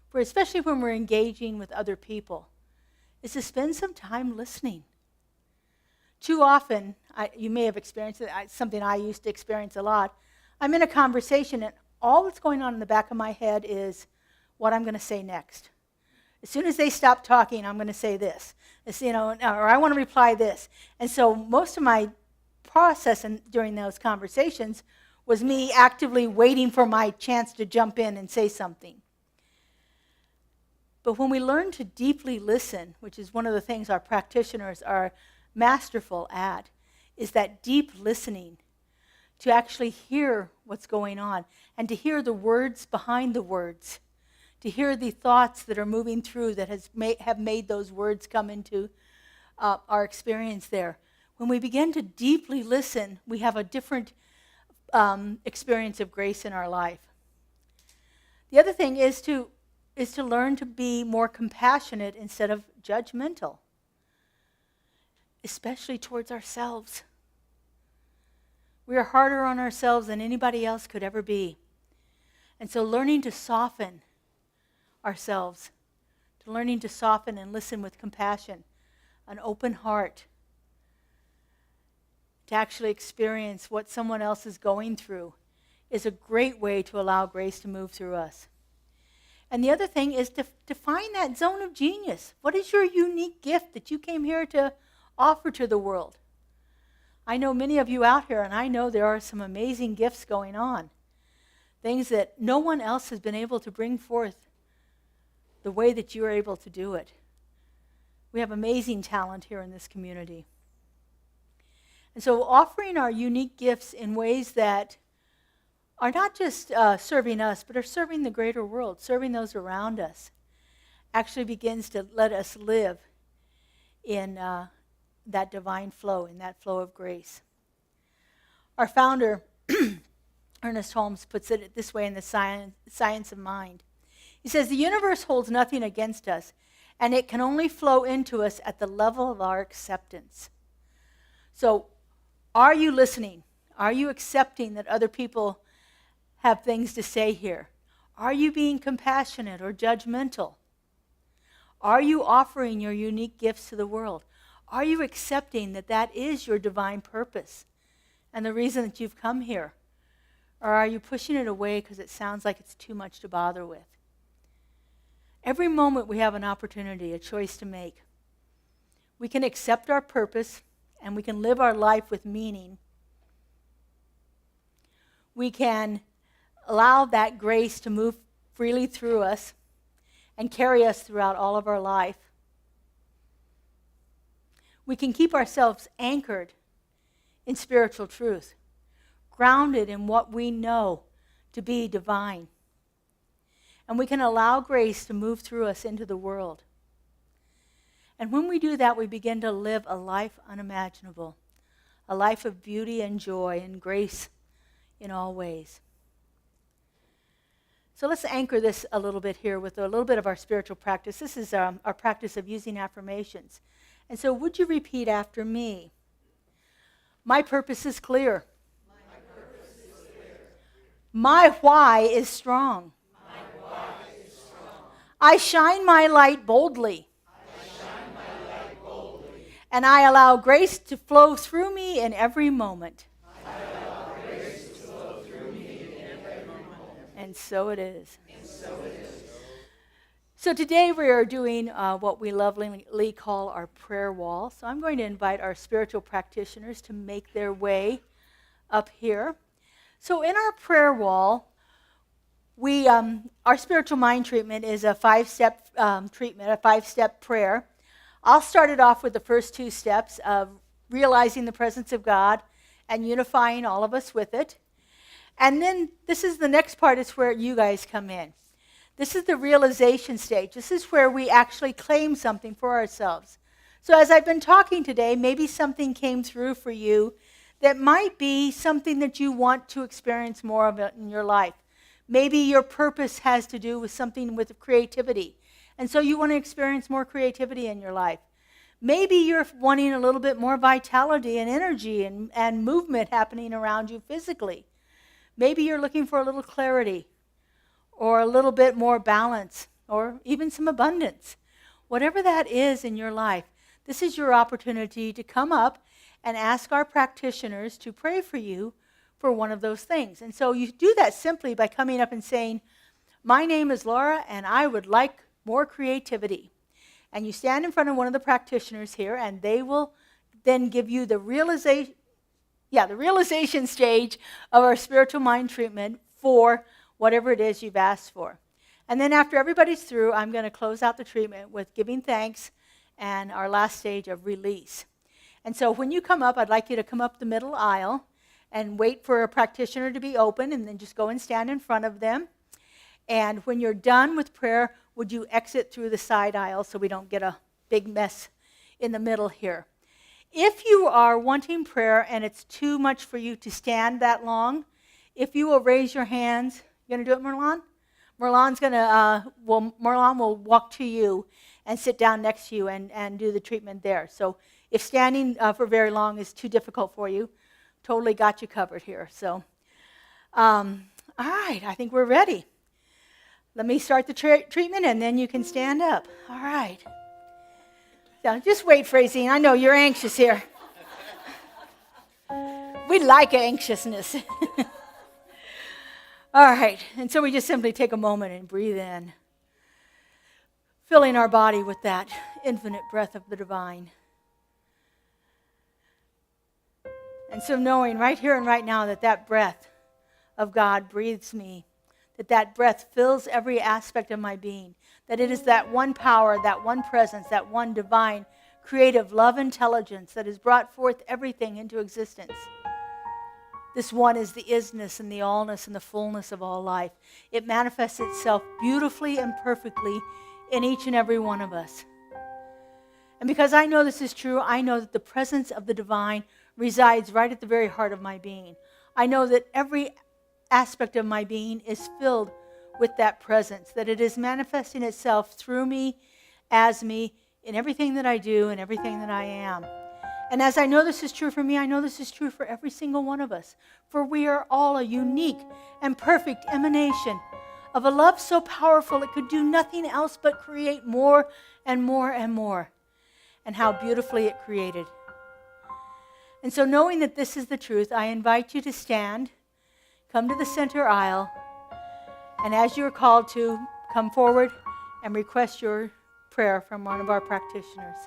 For especially when we're engaging with other people, is to spend some time listening. Too often, you may have experienced it, something I used to experience a lot. I'm in a conversation and all that's going on in the back of my head is what I'm going to say next. As soon as they stop talking, I'm going to say this. Or I want to reply this. And so most of my process during those conversations was me actively waiting for my chance to jump in and say something. But when we learn to deeply listen, which is one of the things our practitioners are masterful at, is that deep listening, to actually hear what's going on and to hear the words behind the words, to hear the thoughts that are moving through that have made those words come into our experience there. When we begin to deeply listen, we have a different experience of grace in our life. The other thing is to learn to be more compassionate instead of judgmental, especially towards ourselves. We are harder on ourselves than anybody else could ever be. And so learning to soften ourselves, to learning to soften and listen with compassion, an open heart, to actually experience what someone else is going through is a great way to allow grace to move through us. And the other thing is to find that zone of genius. What is your unique gift that you came here to offer to the world? I know many of you out here, and I know there are some amazing gifts going on. Things that no one else has been able to bring forth the way that you are able to do it. We have amazing talent here in this community. And so offering our unique gifts in ways that are not just serving us, but are serving the greater world, serving those around us, actually begins to let us live in that divine flow, in that flow of grace. Our founder, Ernest Holmes, puts it this way in the Science of Mind. He says, the universe holds nothing against us, and it can only flow into us at the level of our acceptance. So, are you listening? Are you accepting that other people have things to say here? Are you being compassionate or judgmental? Are you offering your unique gifts to the world? Are you accepting that that is your divine purpose and the reason that you've come here? Or are you pushing it away because it sounds like it's too much to bother with? Every moment we have an opportunity, a choice to make. We can accept our purpose and we can live our life with meaning. We can allow that grace to move freely through us and carry us throughout all of our life. We can keep ourselves anchored in spiritual truth, grounded in what we know to be divine. And we can allow grace to move through us into the world. And when we do that, we begin to live a life unimaginable, a life of beauty and joy and grace in all ways. So let's anchor this a little bit here with a little bit of our spiritual practice. This is our practice of using affirmations. And so would you repeat after me? My purpose is clear. My purpose is clear. My why is strong. My why is strong. I shine my light boldly. I shine my light boldly. And I allow grace to flow through me in every moment. I allow grace to flow through me in every moment. And so it is. And so it is. So today we are doing what we lovingly call our prayer wall. So I'm going to invite our spiritual practitioners to make their way up here. So in our prayer wall, we our spiritual mind treatment is a 5-step treatment, a 5-step prayer. I'll start it off with the first 2 steps of realizing the presence of God and unifying all of us with it. And then this is the next part, is where you guys come in. This is the realization stage. This is where we actually claim something for ourselves. So as I've been talking today, maybe something came through for you that might be something that you want to experience more of in your life. Maybe your purpose has to do with something with creativity, and so you want to experience more creativity in your life. Maybe you're wanting a little bit more vitality and energy and movement happening around you physically. Maybe you're looking for a little clarity, or a little bit more balance, or even some abundance. Whatever that is in your life, this is your opportunity to come up and ask our practitioners to pray for you for one of those things. And so you do that simply by coming up and saying, my name is Laura, and I would like more creativity. And you stand in front of one of the practitioners here, and they will then give you the realization stage of our spiritual mind treatment for whatever it is you've asked for. And then after everybody's through, I'm going to close out the treatment with giving thanks and our last stage of release. And so when you come up, I'd like you to come up the middle aisle and wait for a practitioner to be open, and then just go and stand in front of them. And when you're done with prayer, would you exit through the side aisle so we don't get a big mess in the middle here. If you are wanting prayer and it's too much for you to stand that long, if you will raise your hands. You going to do it, Merlon? Merlon will walk to you and sit down next to you and do the treatment there. So if standing for very long is too difficult for you, totally got you covered here. So, all right, I think we're ready. Let me start the treatment, and then you can stand up. All right. So just wait, Francine. I know you're anxious here. We like anxiousness. All right, and so we just simply take a moment and breathe in, filling our body with that infinite breath of the divine. And so knowing right here and right now that that breath of God breathes me, that breath fills every aspect of my being, that it is that one power, that one presence, that one divine, creative love intelligence that has brought forth everything into existence. This one is the isness and the allness and the fullness of all life. It manifests itself beautifully and perfectly in each and every one of us. And because I know this is true, I know that the presence of the divine resides right at the very heart of my being. I know that every aspect of my being is filled with that presence, that it is manifesting itself through me, as me, in everything that I do and everything that I am. And as I know this is true for me, I know this is true for every single one of us. For we are all a unique and perfect emanation of a love so powerful it could do nothing else but create more and more and more. And how beautifully it created. And so knowing that this is the truth, I invite you to stand. come to the center aisle, and as you're called to, come forward and request your prayer from one of our practitioners.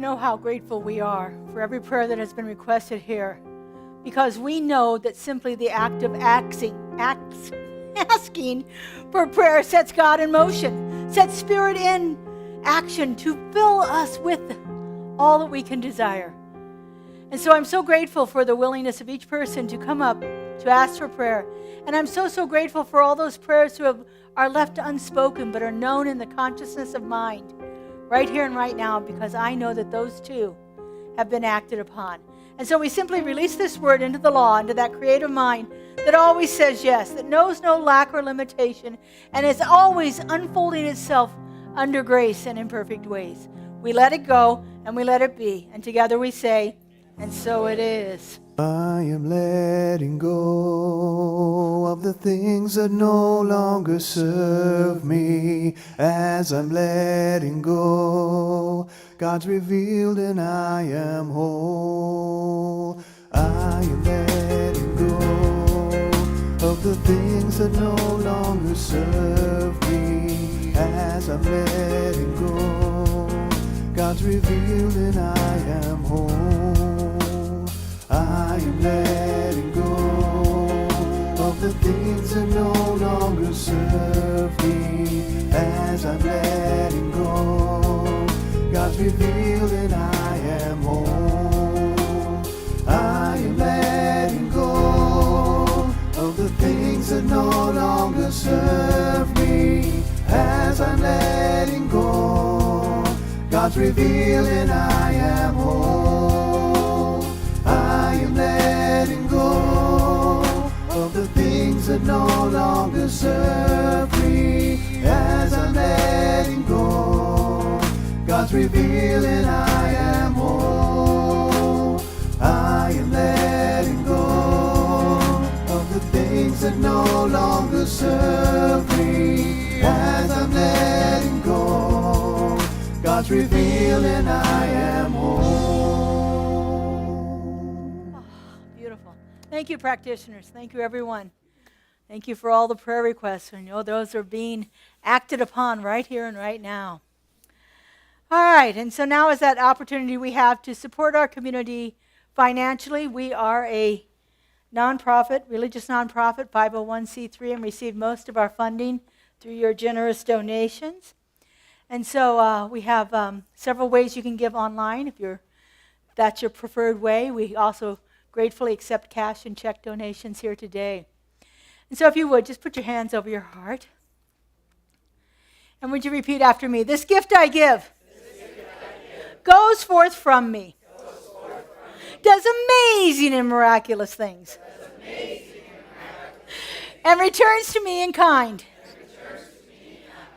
know how grateful we are for every prayer that has been requested here, because we know that simply the act of asking for prayer sets God in motion, sets Spirit in action to fill us with all that we can desire. And so I'm so grateful for the willingness of each person to come up to ask for prayer. And I'm so, so grateful for all those prayers who are left unspoken but are known in the consciousness of mind right here and right now, because I know that those too have been acted upon. And so we simply release this word into the law, into that creative mind that always says yes, that knows no lack or limitation, and is always unfolding itself under grace and in perfect ways. We let it go and we let it be. And together we say, and so it is. I am letting go of the things that no longer serve me. As I'm letting go, God's revealed and I am whole. I am letting go of the things that no longer serve me. As I'm letting go, God's revealed and I am whole. I am letting go of the things that no longer serve me. As I'm letting go, God's revealed and I am whole. I am letting go of the things that no longer serve me. As I'm letting go, God's revealed and I am whole. I am letting go of the things that no longer serve me. As I'm letting go, God's revealed and I am whole. I am letting go of the things that no longer serve me. As I'm letting go, God's revealed and I am whole. Beautiful. Thank you, practitioners. Thank you, everyone. Thank you for all the prayer requests. I know those are being acted upon right here and right now. All right, and so now is that opportunity we have to support our community financially. We are a nonprofit, religious nonprofit, 501c3, and receive most of our funding through your generous donations. And so we have several ways you can give online if that's your preferred way. We also gratefully accept cash and check donations here today. And so if you would, just put your hands over your heart. And would you repeat after me? This gift I give goes forth from me, does amazing and miraculous things, and returns to me in kind,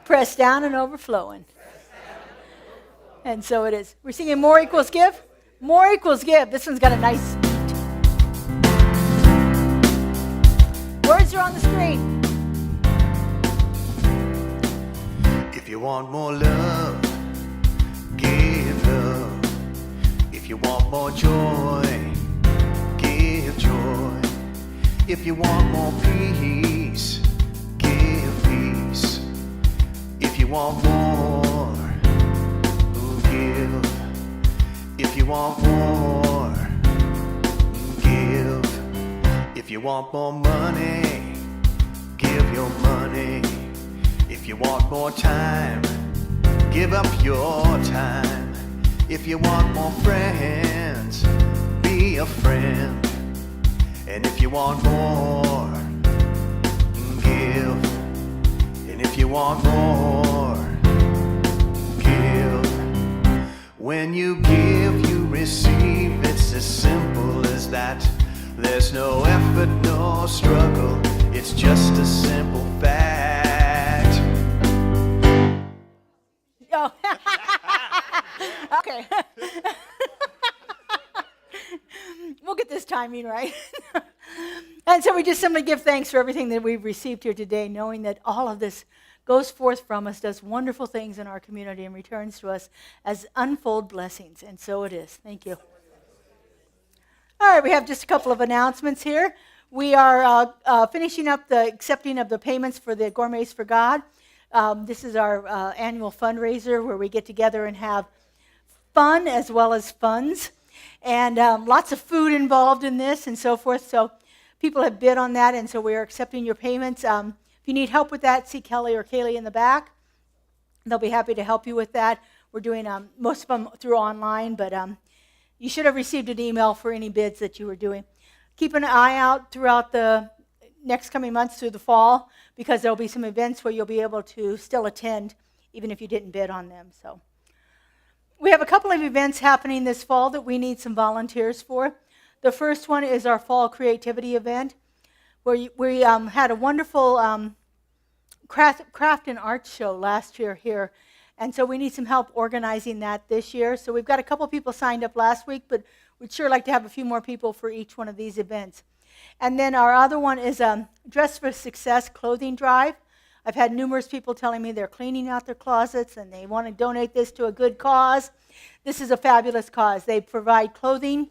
pressed down and overflowing. And so it is. We're singing More Equals Give. More Equals Give. This one's got a nice beat. Words are on the screen. If you want more love, give love. If you want more joy, give joy. If you want more peace, give peace. If you want more, give. If you want more, give. If you want more money, give your money. If you want more time, give up your time. If you want more friends, be a friend. And if you want more, give. And if you want more, give. When you give, you receive. It's as simple as that. There's no effort, no struggle. It's just a simple fact. Oh. Okay. We'll get this timing right. And so we just simply give thanks for everything that we've received here today, knowing that all of this goes forth from us, does wonderful things in our community, and returns to us as unfold blessings. And so it is. Thank you. All right, we have just a couple of announcements here. We are finishing up the accepting of the payments for the Gourmets for God. This is our annual fundraiser where we get together and have fun as well as funds, and lots of food involved in this and so forth. So people have bid on that, and so we are accepting your payments. If you need help with that, see Kelly or Kaylee in the back. They'll be happy to help you with that. We're doing most of them through online, but you should have received an email for any bids that you were doing. Keep an eye out throughout the next coming months through the fall, because there'll be some events where you'll be able to still attend even if you didn't bid on them. So we have a couple of events happening this fall that we need some volunteers for. The first one is our fall creativity event, where we had a wonderful craft and art show last year here. And so we need some help organizing that this year. So we've got a couple people signed up last week, but we'd sure like to have a few more people for each one of these events. And then our other one is Dress for Success clothing drive. I've had numerous people telling me they're cleaning out their closets and they want to donate this to a good cause. This is a fabulous cause. They provide clothing,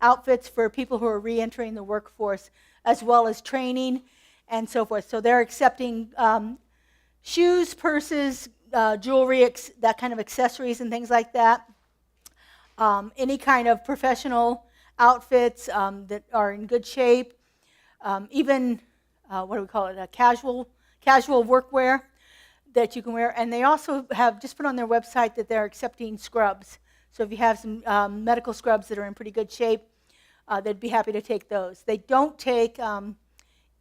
outfits for people who are re-entering the workforce, as well as training and so forth. So they're accepting shoes, purses, jewelry, that kind of accessories and things like that. Any kind of professional outfits that are in good shape. Even, what do we call it, casual workwear that you can wear. And they also have just put on their website that they're accepting scrubs. So if you have some medical scrubs that are in pretty good shape, they'd be happy to take those. They don't take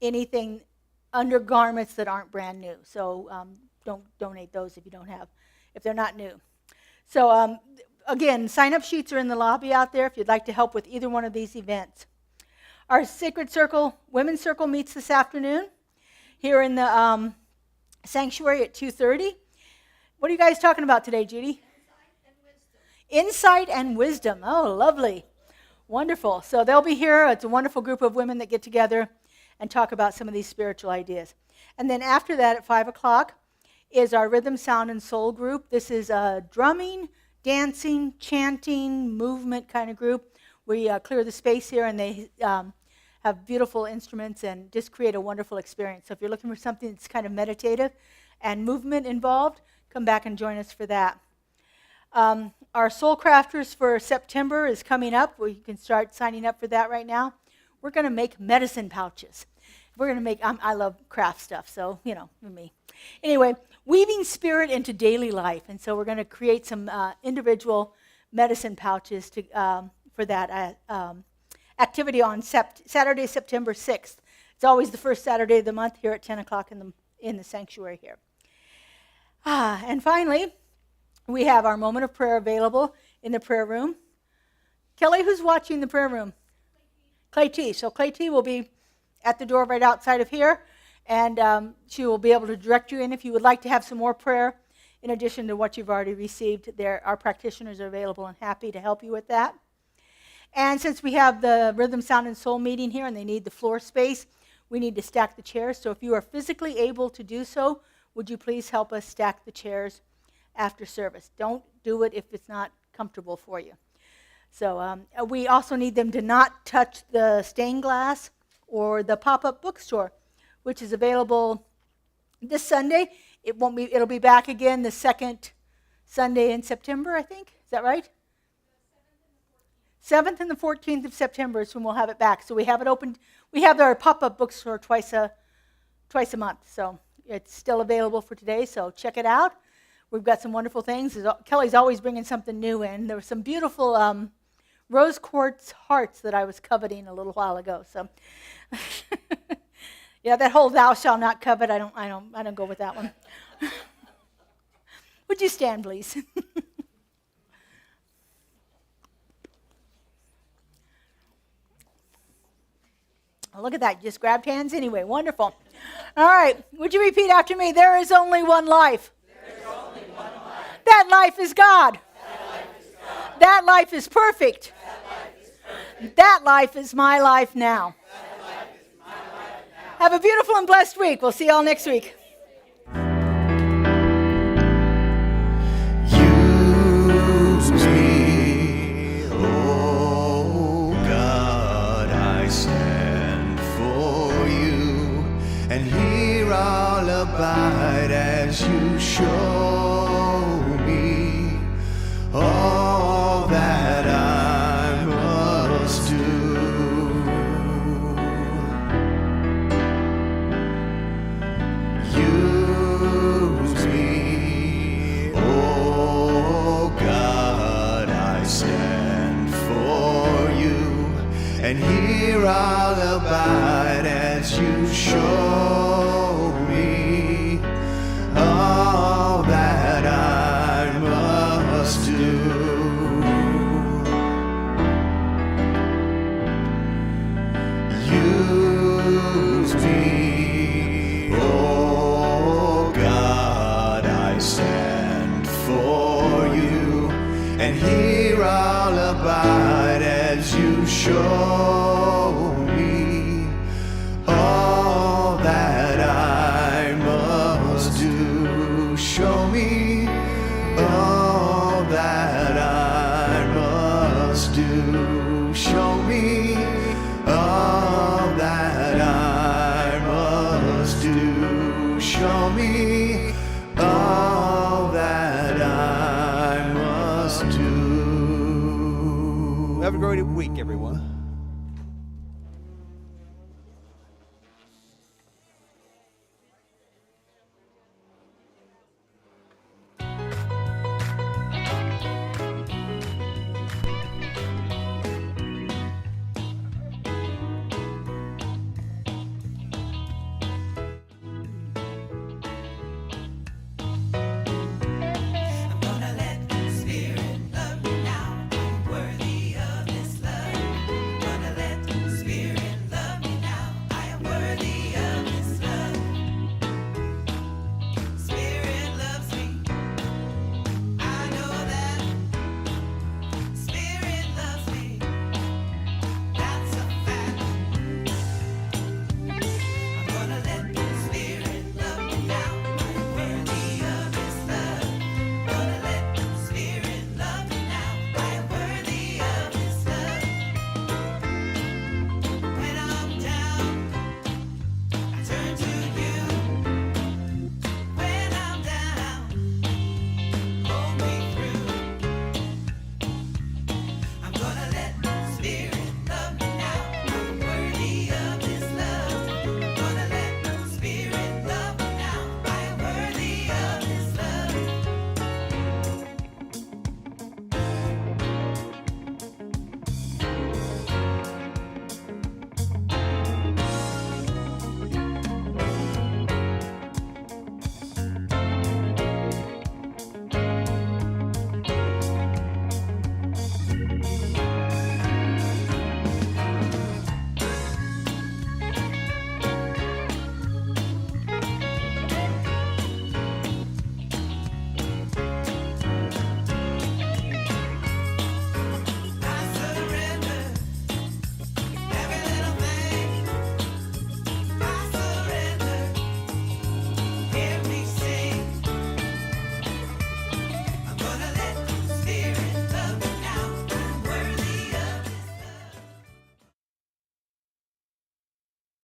anything undergarments that aren't brand new. So don't donate those if they're not new. So again, sign-up sheets are in the lobby out there if you'd like to help with either one of these events. Our Sacred Circle Women's Circle meets this afternoon here in the sanctuary at 2:30. What are you guys talking about today, Judy? Insight and wisdom. Oh, lovely. Wonderful. So they'll be here. It's a wonderful group of women that get together and talk about some of these spiritual ideas. And then after that at 5 o'clock is our Rhythm, Sound, and Soul group. This is a drumming, dancing, chanting, movement kind of group. We clear the space here, and they have beautiful instruments and just create a wonderful experience. So if you're looking for something that's kind of meditative and movement involved, come back and join us for that. Our Soul Crafters for September is coming up. You can start signing up for that right now. We're going to make medicine pouches. We're going to make, I love craft stuff, so, me. Anyway, weaving spirit into daily life. And so we're going to create some individual medicine pouches for that activity on Saturday, September 6th. It's always the first Saturday of the month here at 10 o'clock in the sanctuary here. And finally, we have our moment of prayer available in the prayer room. Kelly, who's watching the prayer room? Clay T. So Clay T will be at the door right outside of here, and she will be able to direct you in if you would like to have some more prayer in addition to what you've already received. Our practitioners are available and happy to help you with that. And since we have the Rhythm, Sound, and Soul meeting here and they need the floor space, we need to stack the chairs. So if you are physically able to do so, would you please help us stack the chairs after service? Don't do it if it's not comfortable for you. So we also need them to not touch the stained glass or the pop-up bookstore, which is available this Sunday. It'll be back again the second Sunday in September, I think. Is that right? 7th and the 14th of September is when we'll have it back. So we have it open. We have our pop-up bookstore twice a month. So it's still available for today, so check it out. We've got some wonderful things. Kelly's always bringing something new in. There were some beautiful rose quartz hearts that I was coveting a little while ago. So, yeah, that whole "thou shalt not covet," I don't go with that one. Would you stand, please? Oh, look at that! You just grabbed hands anyway. Wonderful. All right. Would you repeat after me? There is only one life. That life is God. That life is perfect. That life is my life now. Have a beautiful and blessed week. We'll see you all next week. Use me, oh God, I stand for you, and here I'll abide as you show me. all that I must do. Use me, oh God, I stand for you, and here I'll abide as you show me all that I must do. Use me, oh God, I stand for you, and here I'll abide as you show me all that I must do. Show me all that I must do. Show me all that I must do. Show me all that I must do. Have a great week, everyone.